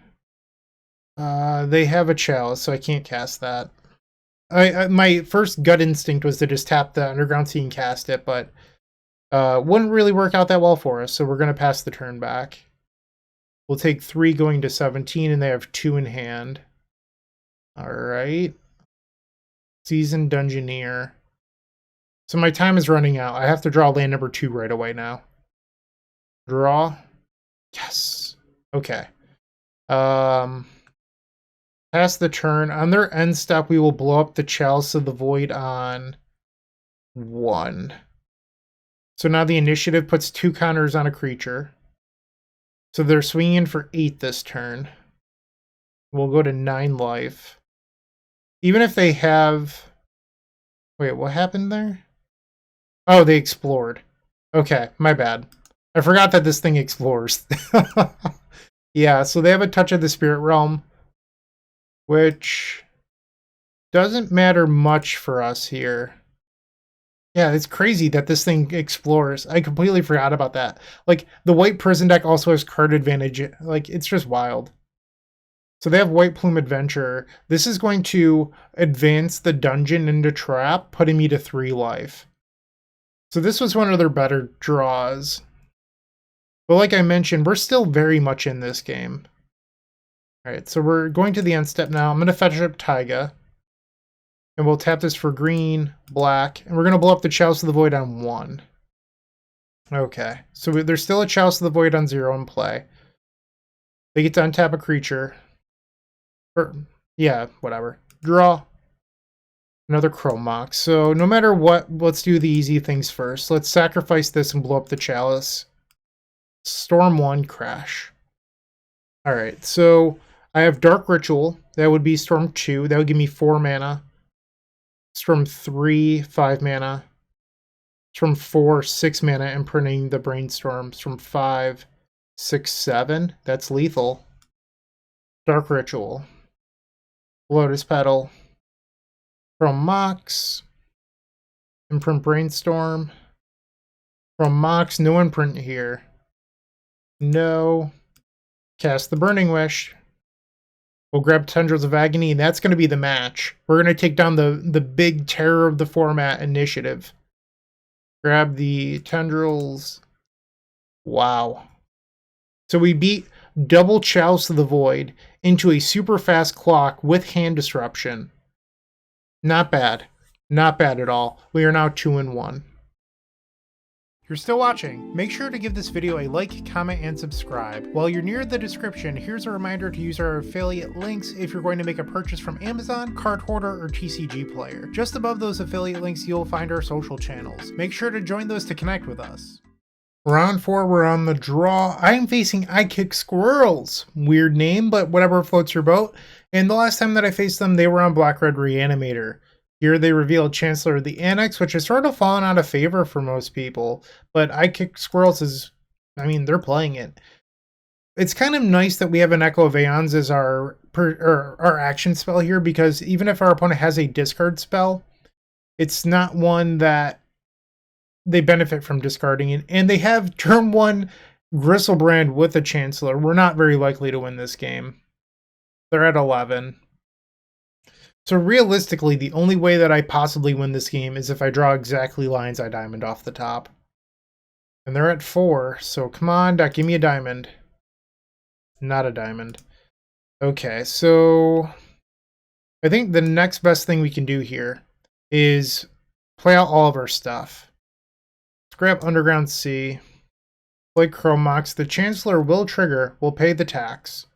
They have a Chalice, so I can't cast that. My first gut instinct was to just tap the Underground Sea and cast it, but wouldn't really work out that well for us, so we're going to pass the turn back. We'll take 3 going to 17, and they have 2 in hand. Alright. Seasoned Dungeoneer. So my time is running out. I have to draw land number 2 right away now. Draw. Yes. Okay. Pass the turn. On their end step, we will blow up the Chalice of the Void on 1. So now the initiative puts 2 counters on a creature. So they're swinging for 8 this turn. We'll go to 9 life. Even if they have... Wait, what happened there? Oh, they explored. Okay, my bad. I forgot that this thing explores. Yeah, so they have a Touch of the Spirit Realm, which doesn't matter much for us here. Yeah, it's crazy that this thing explores. I completely forgot about that. Like, the White Prison deck also has card advantage. Like, it's just wild. So they have White Plume Adventure. This is going to advance the dungeon into trap, putting me to 3 life. So this was one of their better draws. But like I mentioned, we're still very much in this game. Alright, so we're going to the end step now. I'm going to fetch up Taiga. And we'll tap this for green, black, and we're going to blow up the Chalice of the Void on 1. Okay, so there's still a Chalice of the Void on 0 in play. They get to untap a creature. Or, yeah, whatever. Draw. Another Chrome Mox. So no matter what, let's do the easy things first. Let's sacrifice this and blow up the Chalice. Storm 1, crash. Alright, so I have Dark Ritual. That would be Storm 2. That would give me 4 mana. Storm 3, 5 mana. Storm 4, 6 mana, imprinting the Brainstorm. Storm 5, 6, 7. That's lethal. Dark Ritual. Lotus Petal. Chrome Mox. Imprint Brainstorm. Chrome Mox, no imprint here. No. Cast the Burning Wish. We'll grab Tendrils of Agony, and that's going to be the match. We're going to take down the big terror of the format, Initiative. Grab the Tendrils. Wow. So we beat double Chalice of the Void into a super fast clock with hand disruption. Not bad. Not bad at all. We are now 2-1. If you're still watching, make sure to give this video a like, comment, and subscribe. While you're near the description, here's a reminder to use our affiliate links if you're going to make a purchase from Amazon, Card Hoarder, or TCG Player. Just above those affiliate links, you'll find our social channels. Make sure to join those to connect with us. Round 4, we're on the draw. I am facing I Kick Squirrels. Weird name, but whatever floats your boat. And the last time that I faced them, they were on Black-Red Reanimator. Here they reveal Chancellor of the Annex, which has sort of fallen out of favor for most people. But I Kick Squirrels is, I mean, they're playing it. It's kind of nice that we have an Echo of Eons as our action spell here, because even if our opponent has a discard spell, it's not one that they benefit from discarding it. And they have turn 1 Gristlebrand with a Chancellor. We're not very likely to win this game. They're at 11. So realistically, the only way that I possibly win this game is if I draw exactly Lion's Eye Diamond off the top. And they're at 4, so come on, deck, give me a diamond. Not a diamond. Okay, so I think the next best thing we can do here is play out all of our stuff. Let's grab Underground Sea, play Chrome Mox. The Chancellor will trigger, we'll pay the tax.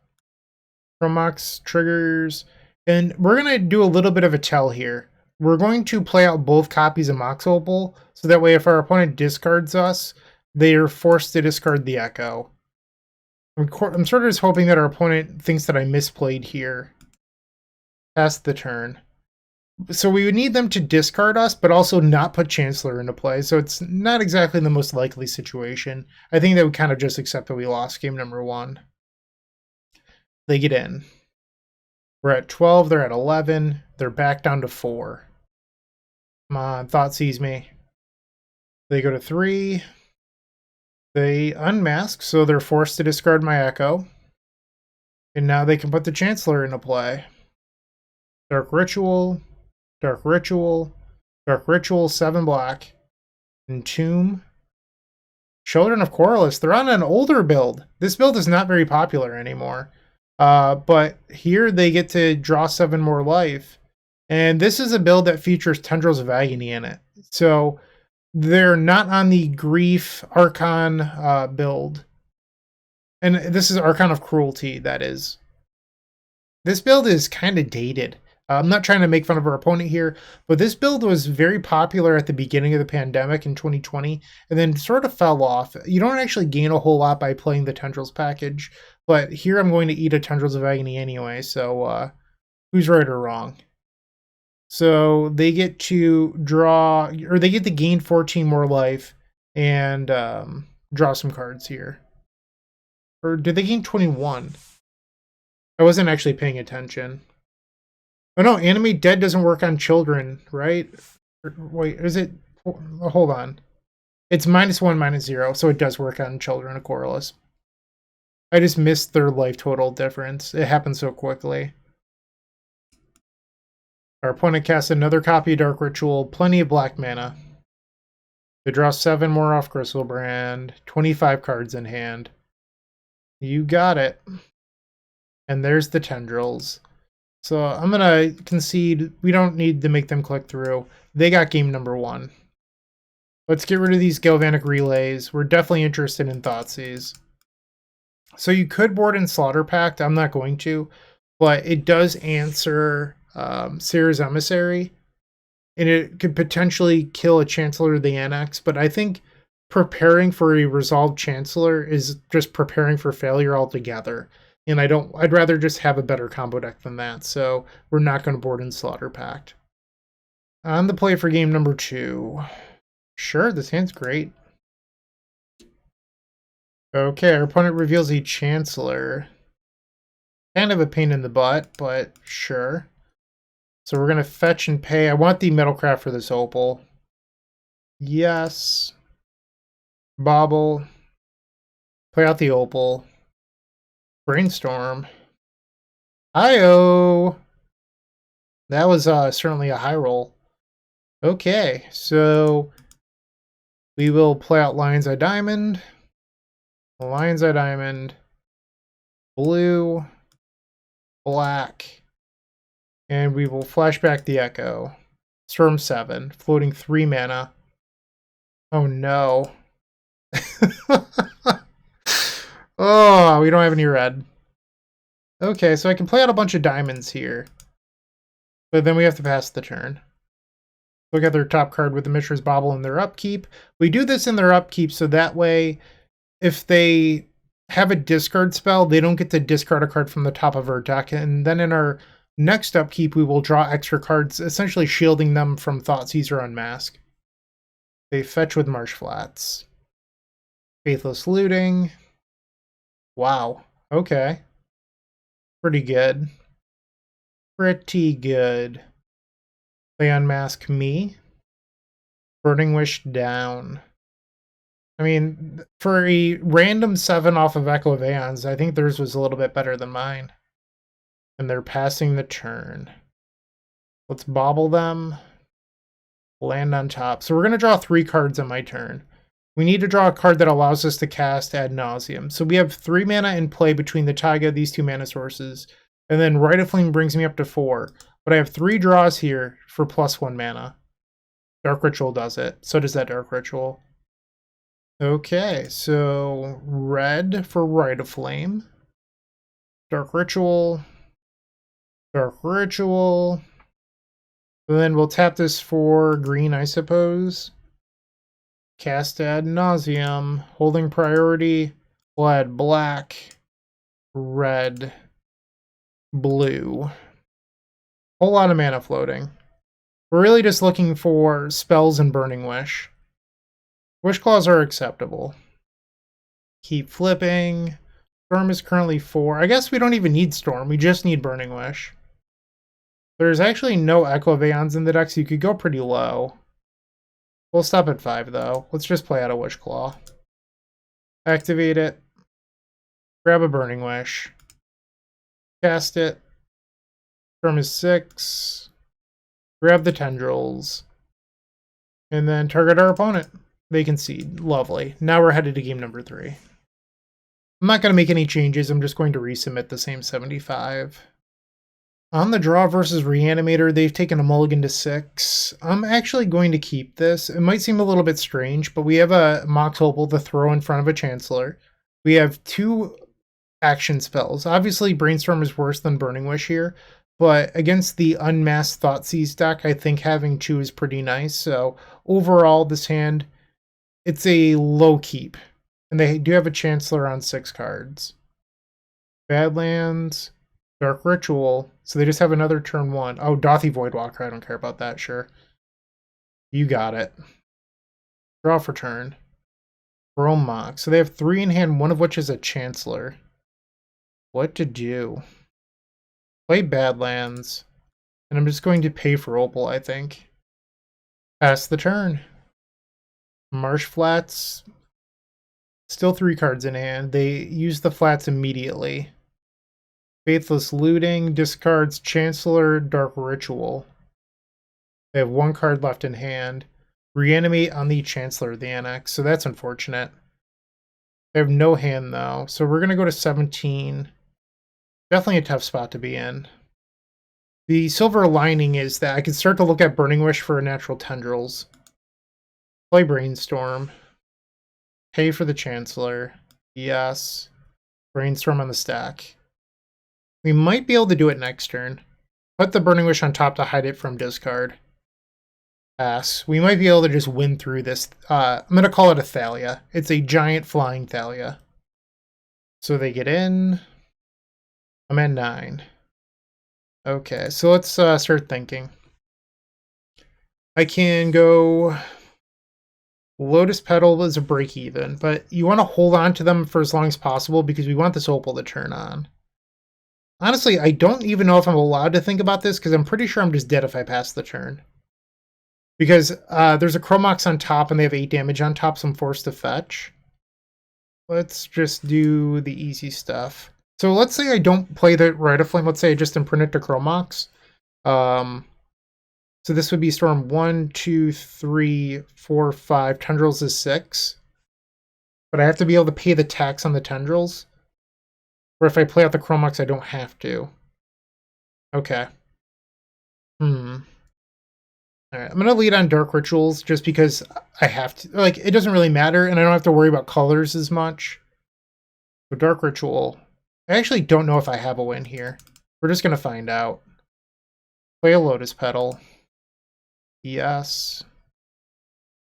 Chrome Mox triggers... And we're going to do a little bit of a tell here. We're going to play out both copies of Mox Opal, so that way if our opponent discards us, they are forced to discard the Echo. I'm sort of just hoping that our opponent thinks that I misplayed here. Pass the turn. So we would need them to discard us, but also not put Chancellor into play, so it's not exactly the most likely situation. I think they would kind of just accept that we lost game number 1. They get in. We're at 12, they're at 11, they're back down to 4. Come on, Thoughtseize me. They go to 3. They unmask, so they're forced to discard my Echo. And now they can put the Chancellor into play. Dark Ritual, Dark Ritual, Dark Ritual, 7 black. Entomb. Children of Corylus, they're on an older build. This build is not very popular anymore. But here they get to draw 7 more life. And this is a build that features Tendrils of Agony in it. So They're not on the Grief Archon build. And this is Archon of Cruelty, that is. This build is kind of dated. I'm not trying to make fun of our opponent here, but this build was very popular at the beginning of the pandemic in 2020, and then sort of fell off. You don't actually gain a whole lot by playing the Tendrils package, but here I'm going to eat a Tendrils of Agony anyway, so who's right or wrong? So they get to draw, or they get to gain 14 more life and draw some cards here. Or did they gain 21? I wasn't actually paying attention. Oh no, Animate Dead doesn't work on children, right? Wait, is it? Hold on. It's -1, -0, so it does work on children of Corliss. I just missed their life total difference. It happened so quickly. Our opponent casts another copy of Dark Ritual, plenty of black mana. They draw 7 more off Gristlebrand, 25 cards in hand. You got it. And there's the Tendrils. So I'm going to concede we don't need to make them click through. They got game number 1. Let's get rid of these Galvanic Relays. We're definitely interested in Thoughtseize. So you could board in Slaughter Pact. I'm not going to. But it does answer Seer's Emissary. And it could potentially kill a Chancellor of the Annex. But I think preparing for a Resolved Chancellor is just preparing for failure altogether. And I'd rather just have a better combo deck than that, so we're not going to board in Slaughter Pact. On the play for game number 2. Sure, this hand's great. Okay, our opponent reveals a Chancellor. Kind of a pain in the butt, but sure. So we're going to fetch and pay. I want the Metalcraft for this Opal. Yes. Bobble. Play out the Opal. Brainstorm. IO. That was certainly a high roll. Okay, so we will play out Lion's Eye Diamond. Lion's Eye Diamond. Blue. Black. And we will flashback the Echo. Storm 7. Floating 3 mana. Oh no. Oh, we don't have any red. Okay, so I can play out a bunch of diamonds here. But then we have to pass the turn. Look at their top card with the Mishra's Bauble in their upkeep. We do this in their upkeep so that way, if they have a discard spell, they don't get to discard a card from the top of our deck. And then in our next upkeep, we will draw extra cards, essentially shielding them from Thoughtseize or Unmask. They fetch with Marsh Flats. Faithless Looting. Wow. Okay. Pretty good. Pretty good. They unmask me. Burning Wish down. I mean, for a random 7 off of Echo of Aeons, I think theirs was a little bit better than mine. And they're passing the turn. Let's bobble them. Land on top. So we're going to draw 3 cards on my turn. We need to draw a card that allows us to cast Ad Nauseam. So we have 3 mana in play between the Taiga, these 2 mana sources. And then Rite of Flame brings me up to 4. But I have 3 draws here for +1 mana. Dark Ritual does it. So does that Dark Ritual. Okay, so red for Rite of Flame. Dark Ritual. Dark Ritual. And then we'll tap this for green, I suppose. Cast Ad Nauseam, holding priority, we'll add black, red, blue. Whole lot of mana floating. We're really just looking for spells and Burning Wish. Wish Claws are acceptable. Keep flipping. Storm is currently 4. I guess we don't even need Storm, we just need Burning Wish. There's actually no Echo of Aeons in the deck, so you could go pretty low. We'll stop at 5, though. Let's just play out a Wish Claw. Activate it. Grab a Burning Wish. Cast it. Storm is 6. Grab the Tendrils. And then target our opponent. They concede. Lovely. Now we're headed to game number 3. I'm not going to make any changes. I'm just going to resubmit the same 75. On the draw versus Reanimator, they've taken a mulligan to 6. I'm actually going to keep this. It might seem a little bit strange, but we have a Mox Opal to throw in front of a Chancellor. We have 2 action spells. Obviously, Brainstorm is worse than Burning Wish here, but against the unmasked Thoughtseize deck, I think having 2 is pretty nice. So overall, this hand, it's a low keep. And they do have a Chancellor on 6 cards. Badlands, Dark Ritual. So they just have another turn 1. Oh, Dothy Voidwalker. I don't care about that, sure. You got it. Draw for turn. Chrome Mox. So they have 3 in hand, one of which is a Chancellor. What to do? Play Badlands. And I'm just going to pay for Opal, I think. Pass the turn. Marsh Flats. Still 3 cards in hand. They use the flats immediately. Faithless Looting discards Chancellor, Dark Ritual. They have 1 card left in hand. Reanimate on the Chancellor of the Annex, so that's unfortunate. They have no hand though, so we're going to go to 17. Definitely a tough spot to be in. The silver lining is that I can start to look at Burning Wish for a natural Tendrils. Play Brainstorm. Pay for the Chancellor. Yes. Brainstorm on the stack. We might be able to do it next turn. Put the Burning Wish on top to hide it from discard. Pass. We might be able to just win through this. I'm going to call it a Thalia. It's a giant flying Thalia. So they get in. I'm at 9. Okay, so let's start thinking. I can go Lotus Petal as a break even, but you want to hold on to them for as long as possible because we want this Opal to turn on. Honestly, I don't even know if I'm allowed to think about this because I'm pretty sure I'm just dead if I pass the turn. Because there's a Chromox on top and they have 8 damage on top, so I'm forced to fetch. Let's just do the easy stuff. So let's say I don't play the Rite of Flame. Let's say I just imprint it to Chromox. So this would be Storm 1, 2, 3, 4, 5. Tendrils is 6. But I have to be able to pay the tax on the Tendrils. Or if I play out the Chromox, I don't have to. Okay. Alright, I'm going to lead on Dark Rituals just because I have to. Like, it doesn't really matter, and I don't have to worry about colors as much. So Dark Ritual. I actually don't know if I have a win here. We're just going to find out. Play a Lotus Petal. Yes.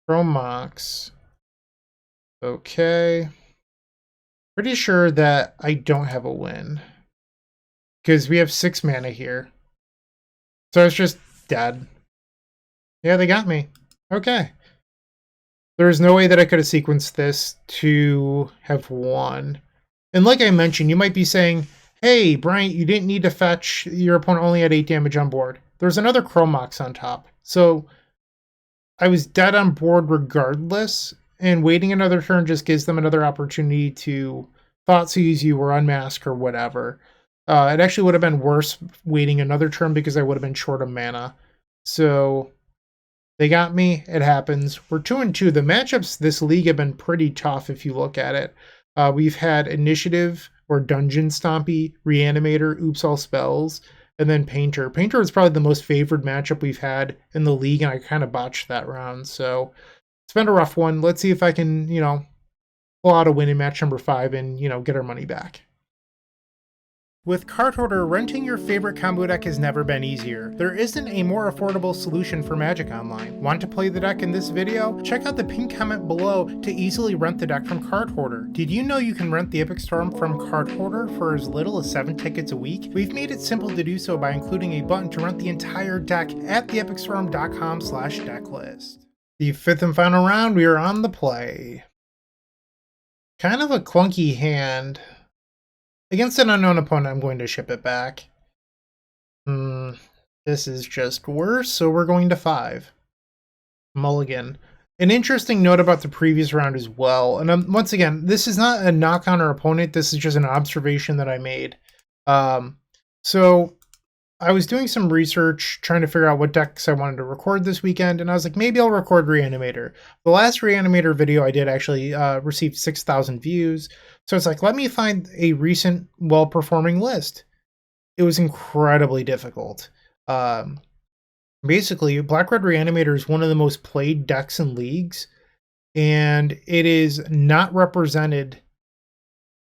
Chrome Mox. Okay. Pretty sure that I don't have a win. Because we have 6 mana here. So it's just dead. Yeah, they got me. Okay. There's no way that I could have sequenced this to have won. And like I mentioned, you might be saying, hey, Bryant, you didn't need to fetch. Your opponent only had 8 damage on board. There's another Chromox on top. So I was dead on board regardless. And waiting another turn just gives them another opportunity to Thoughtseize you or unmask or whatever. It actually would have been worse waiting another turn because I would have been short of mana. So they got me. It happens. We're 2-2. The matchups this league have been pretty tough if you look at it. We've had Initiative or Dungeon Stompy, Reanimator, Oops All Spells, and then Painter. Painter is probably the most favored matchup we've had in the league, and I kind of botched that round. So it's been a rough one. Let's see if I can, pull out a win in match number 5 and, get our money back. With Card Hoarder, renting your favorite combo deck has never been easier. There isn't a more affordable solution for Magic Online. Want to play the deck in this video? Check out the pinned comment below to easily rent the deck from Card Hoarder. Did you know you can rent the Epic Storm from Card Hoarder for as little as 7 tickets a week? We've made it simple to do so by including a button to rent the entire deck at theepicstorm.com/decklist. The 5th and final round, we are on the play. Kind of a clunky hand. Against an unknown opponent, I'm going to ship it back. This is just worse, so we're going to 5. Mulligan. An interesting note about the previous round as well, and once again, this is not a knock on our opponent, this is just an observation that I made. So I was doing some research, trying to figure out what decks I wanted to record this weekend, and I was like, maybe I'll record Reanimator. The last Reanimator video I did actually received 6,000 views, so it's like, let me find a recent well-performing list. it was incredibly difficult. Basically, Black-Red Reanimator is one of the most played decks in leagues, and it is not represented.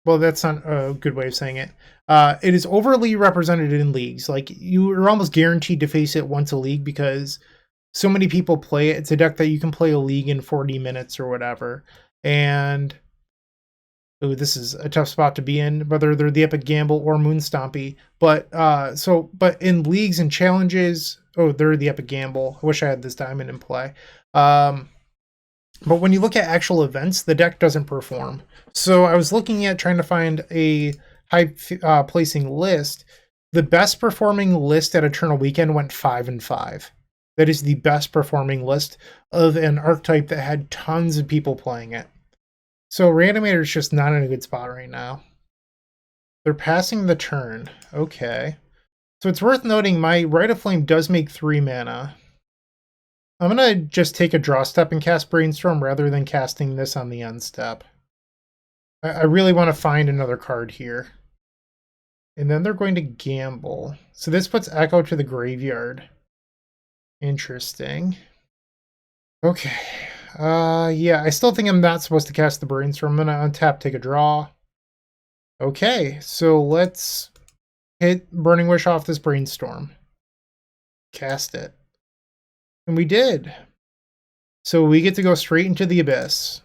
Well, that's not a good way of saying it. It is overly represented in leagues. Like, you're almost guaranteed to face it once a league because so many people play it. It's a deck that you can play a league in 40 minutes or whatever. And oh, this is a tough spot to be in, whether they're the Epic Gamble or Moon Stompy. But but in leagues and challenges, oh, they're the Epic Gamble. I wish I had this diamond in play. But when you look at actual events, the deck doesn't perform. So I was looking at trying to find a high placing list. The best performing list at Eternal Weekend went 5-5. That is the best performing list of an archetype that had tons of people playing it. So Reanimator is just not in a good spot right now. They're passing the turn. Okay. So it's worth noting my Rite of Flame does make 3 mana. I'm going to just take a draw step and cast Brainstorm rather than casting this on the end step. I really want to find another card here. And then they're going to gamble. So this puts Echo to the graveyard. Interesting. Okay. Yeah, I still think I'm not supposed to cast the Brainstorm. I'm going to untap, take a draw. Okay, so let's hit Burning Wish off this Brainstorm. Cast it. And we did. So we get to go straight into the Abyss.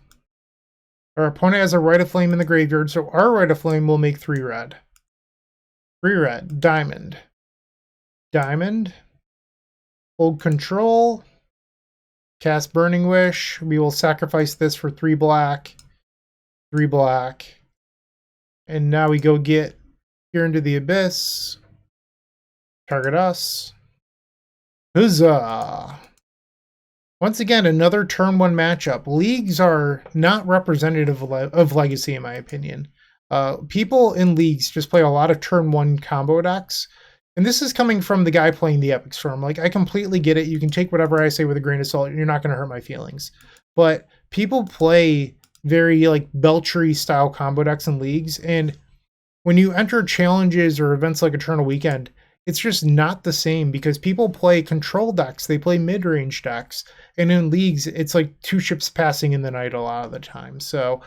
Our opponent has a Rite of Flame in the graveyard, so our Rite of Flame will make 3 red. 3 red. Diamond. Diamond. Hold control. Cast Burning Wish. We will sacrifice this for 3 black. 3 black. And now we go get here into the Abyss. Target us. Huzzah! Once again, another turn 1 matchup. Leagues are not representative of Legacy, in my opinion. People in leagues just play a lot of turn 1 combo decks. And this is coming from the guy playing the Epic Storm. Like, I completely get it. You can take whatever I say with a grain of salt. You're not going to hurt my feelings. But people play very, like, Belchery style combo decks in leagues. And when you enter challenges or events like Eternal Weekend, it's just not the same because people play control decks. They play mid-range decks. And in leagues, it's like 2 ships passing in the night a lot of the time. So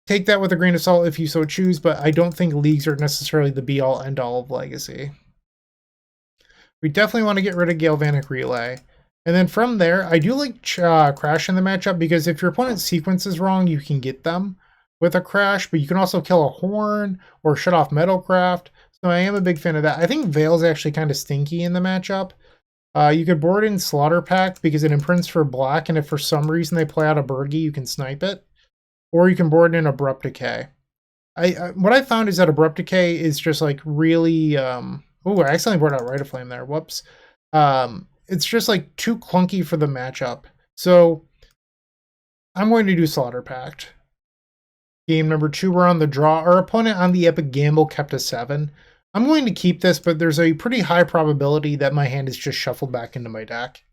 take that with a grain of salt if you so choose, but I don't think leagues are necessarily the be-all, end-all of Legacy. We definitely want to get rid of Galvanic Relay. And then from there, I do like Crash in the matchup because if your opponent's sequence is wrong, you can get them with a Crash, but you can also kill a Horn or shut off Metalcraft. So I am a big fan of that. I think Veil's actually kind of stinky in the matchup. You could board in Slaughter Pact because it imprints for black, and if for some reason they play out a Burgie, you can snipe it. Or you can board in Abrupt Decay. What I found is that Abrupt Decay is just like really... oh, I accidentally brought out Rite of Flame there. Whoops. It's just like too clunky for the matchup. So I'm going to do Slaughter Pact. Game number 2, we're on the draw. Our opponent on the Epic Gamble kept a 7. I'm going to keep this, but there's a pretty high probability that my hand is just shuffled back into my deck.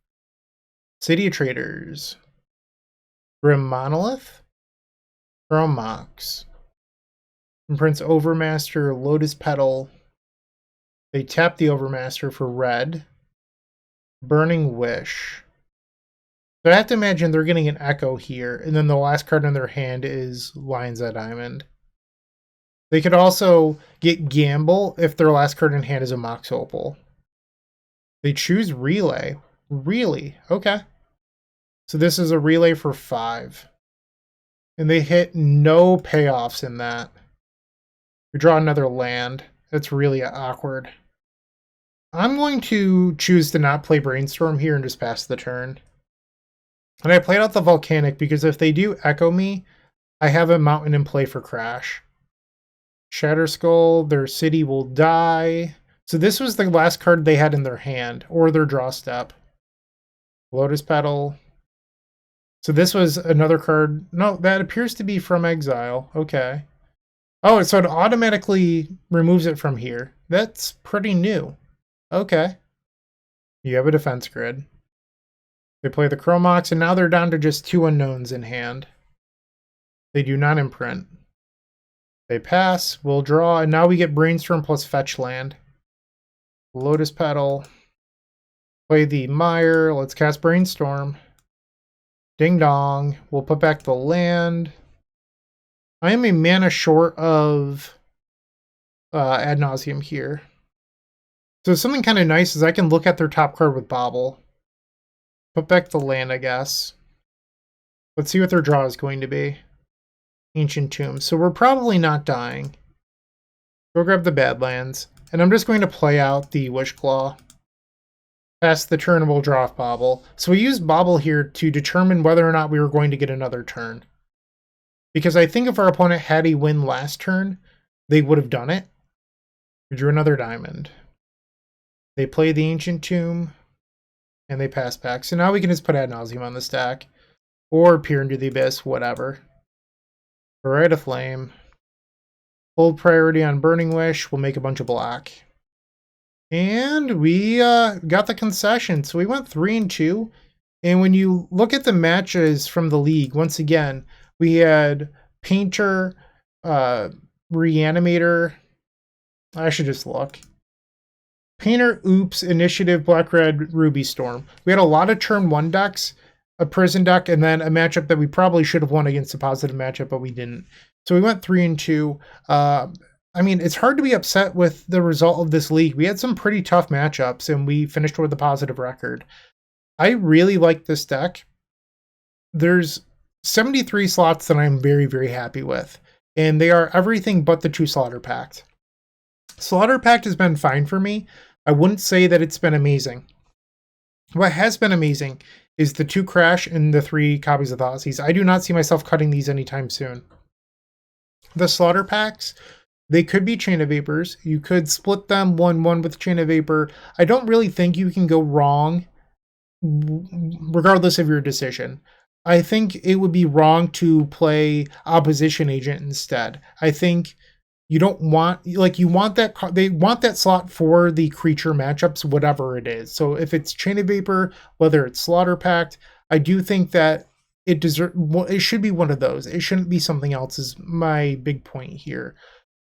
City of Traders. Grim Monolith. Chrome Mox. Imprints Overmaster, Lotus Petal. They tap the Overmaster for red. Burning Wish. So I have to imagine they're getting an Echo here, and then the last card in their hand is Lion's Eye Diamond. They could also get Gamble if their last card in hand is a Mox Opal. They choose Relay. Really? Okay. So this is a Relay for 5. And they hit no payoffs in that. We draw another land. That's really awkward. I'm going to choose to not play Brainstorm here and just pass the turn. And I played out the Volcanic because if they do Echo me, I have a Mountain in play for Crash. Shatter Skull, their city will die. So this was the last card they had in their hand, or their draw step. Lotus Petal. So this was another card. No, that appears to be from exile. Okay. Oh, so it automatically removes it from here. That's pretty new. Okay. You have a defense grid. They play the Chromox, and now they're down to just 2 unknowns in hand. They do not imprint. They pass, we'll draw, and now we get Brainstorm plus Fetch Land. Lotus Petal. Play the Mire. Let's cast Brainstorm. Ding dong. We'll put back the land. I am a mana short of Ad Nauseam here. So something kind of nice is I can look at their top card with Bobble. Put back the land, I guess. Let's see what their draw is going to be. Ancient Tomb. So we're probably not dying. Go grab the Badlands. And I'm just going to play out the Wishclaw. Pass the turn and we'll draw off Bobble. So we used Bobble here to determine whether or not we were going to get another turn. Because I think if our opponent had a win last turn, they would have done it. We drew another diamond. They play the Ancient Tomb, and they pass back. So now we can just put Ad Nauseam on the stack, or Peer into the Abyss, whatever. Rite of Flame. Hold priority on Burning Wish. We'll make a bunch of black. And we got the concession. So we went 3-2. And when you look at the matches from the league, once again, we had Painter, Reanimator. I should just look. Painter, Oops, Initiative, Black Red, Ruby Storm. We had a lot of turn 1 decks, a prison deck, and then a matchup that we probably should have won against a positive matchup, but we didn't. So we went 3-2. I mean, it's hard to be upset with the result of this league. We had some pretty tough matchups, and we finished with a positive record. I really like this deck. There's 73 slots that I'm very, very happy with, and they are everything but the 2 Slaughter Pact. Slaughter Pact has been fine for me. I wouldn't say that it's been amazing. What has been amazing is the 2 Crash and the 3 copies of Thoughtseize. I do not see myself cutting these anytime soon. The Slaughter Pacts, they could be Chain of Vapors. You could split them 1-1 with Chain of Vapor. I don't really think you can go wrong regardless of your decision. I think it would be wrong to play Opposition Agent instead. I think you don't want, like, you want that, they want that slot for the creature matchups, whatever it is. So if it's Chain of Vapor, whether it's Slaughter Pact, I do think that it should be one of those. It shouldn't be something else, is my big point here.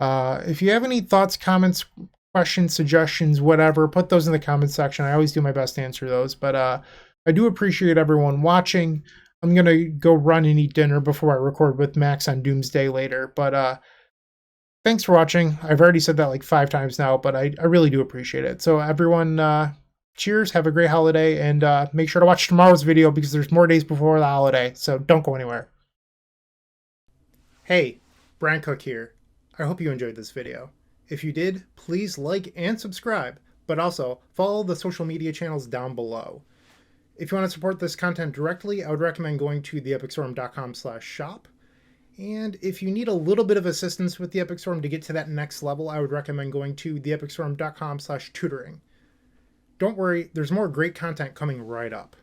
If you have any thoughts, comments, questions, suggestions, whatever, put those in the comments section. I always do my best to answer those. But I do appreciate everyone watching. I'm going to go run and eat dinner before I record with Max on Doomsday later. But thanks for watching. I've already said that like 5 times now, but I really do appreciate it. So everyone, cheers, have a great holiday, and make sure to watch tomorrow's video because there's more days before the holiday, so don't go anywhere. Hey, Bryant Cook here. I hope you enjoyed this video. If you did, please like and subscribe, but also follow the social media channels down below. If you want to support this content directly, I would recommend going to theepicstorm.com/shop. And if you need a little bit of assistance with the Epic Storm to get to that next level, I would recommend going to theepicstorm.com/tutoring. Don't worry, there's more great content coming right up.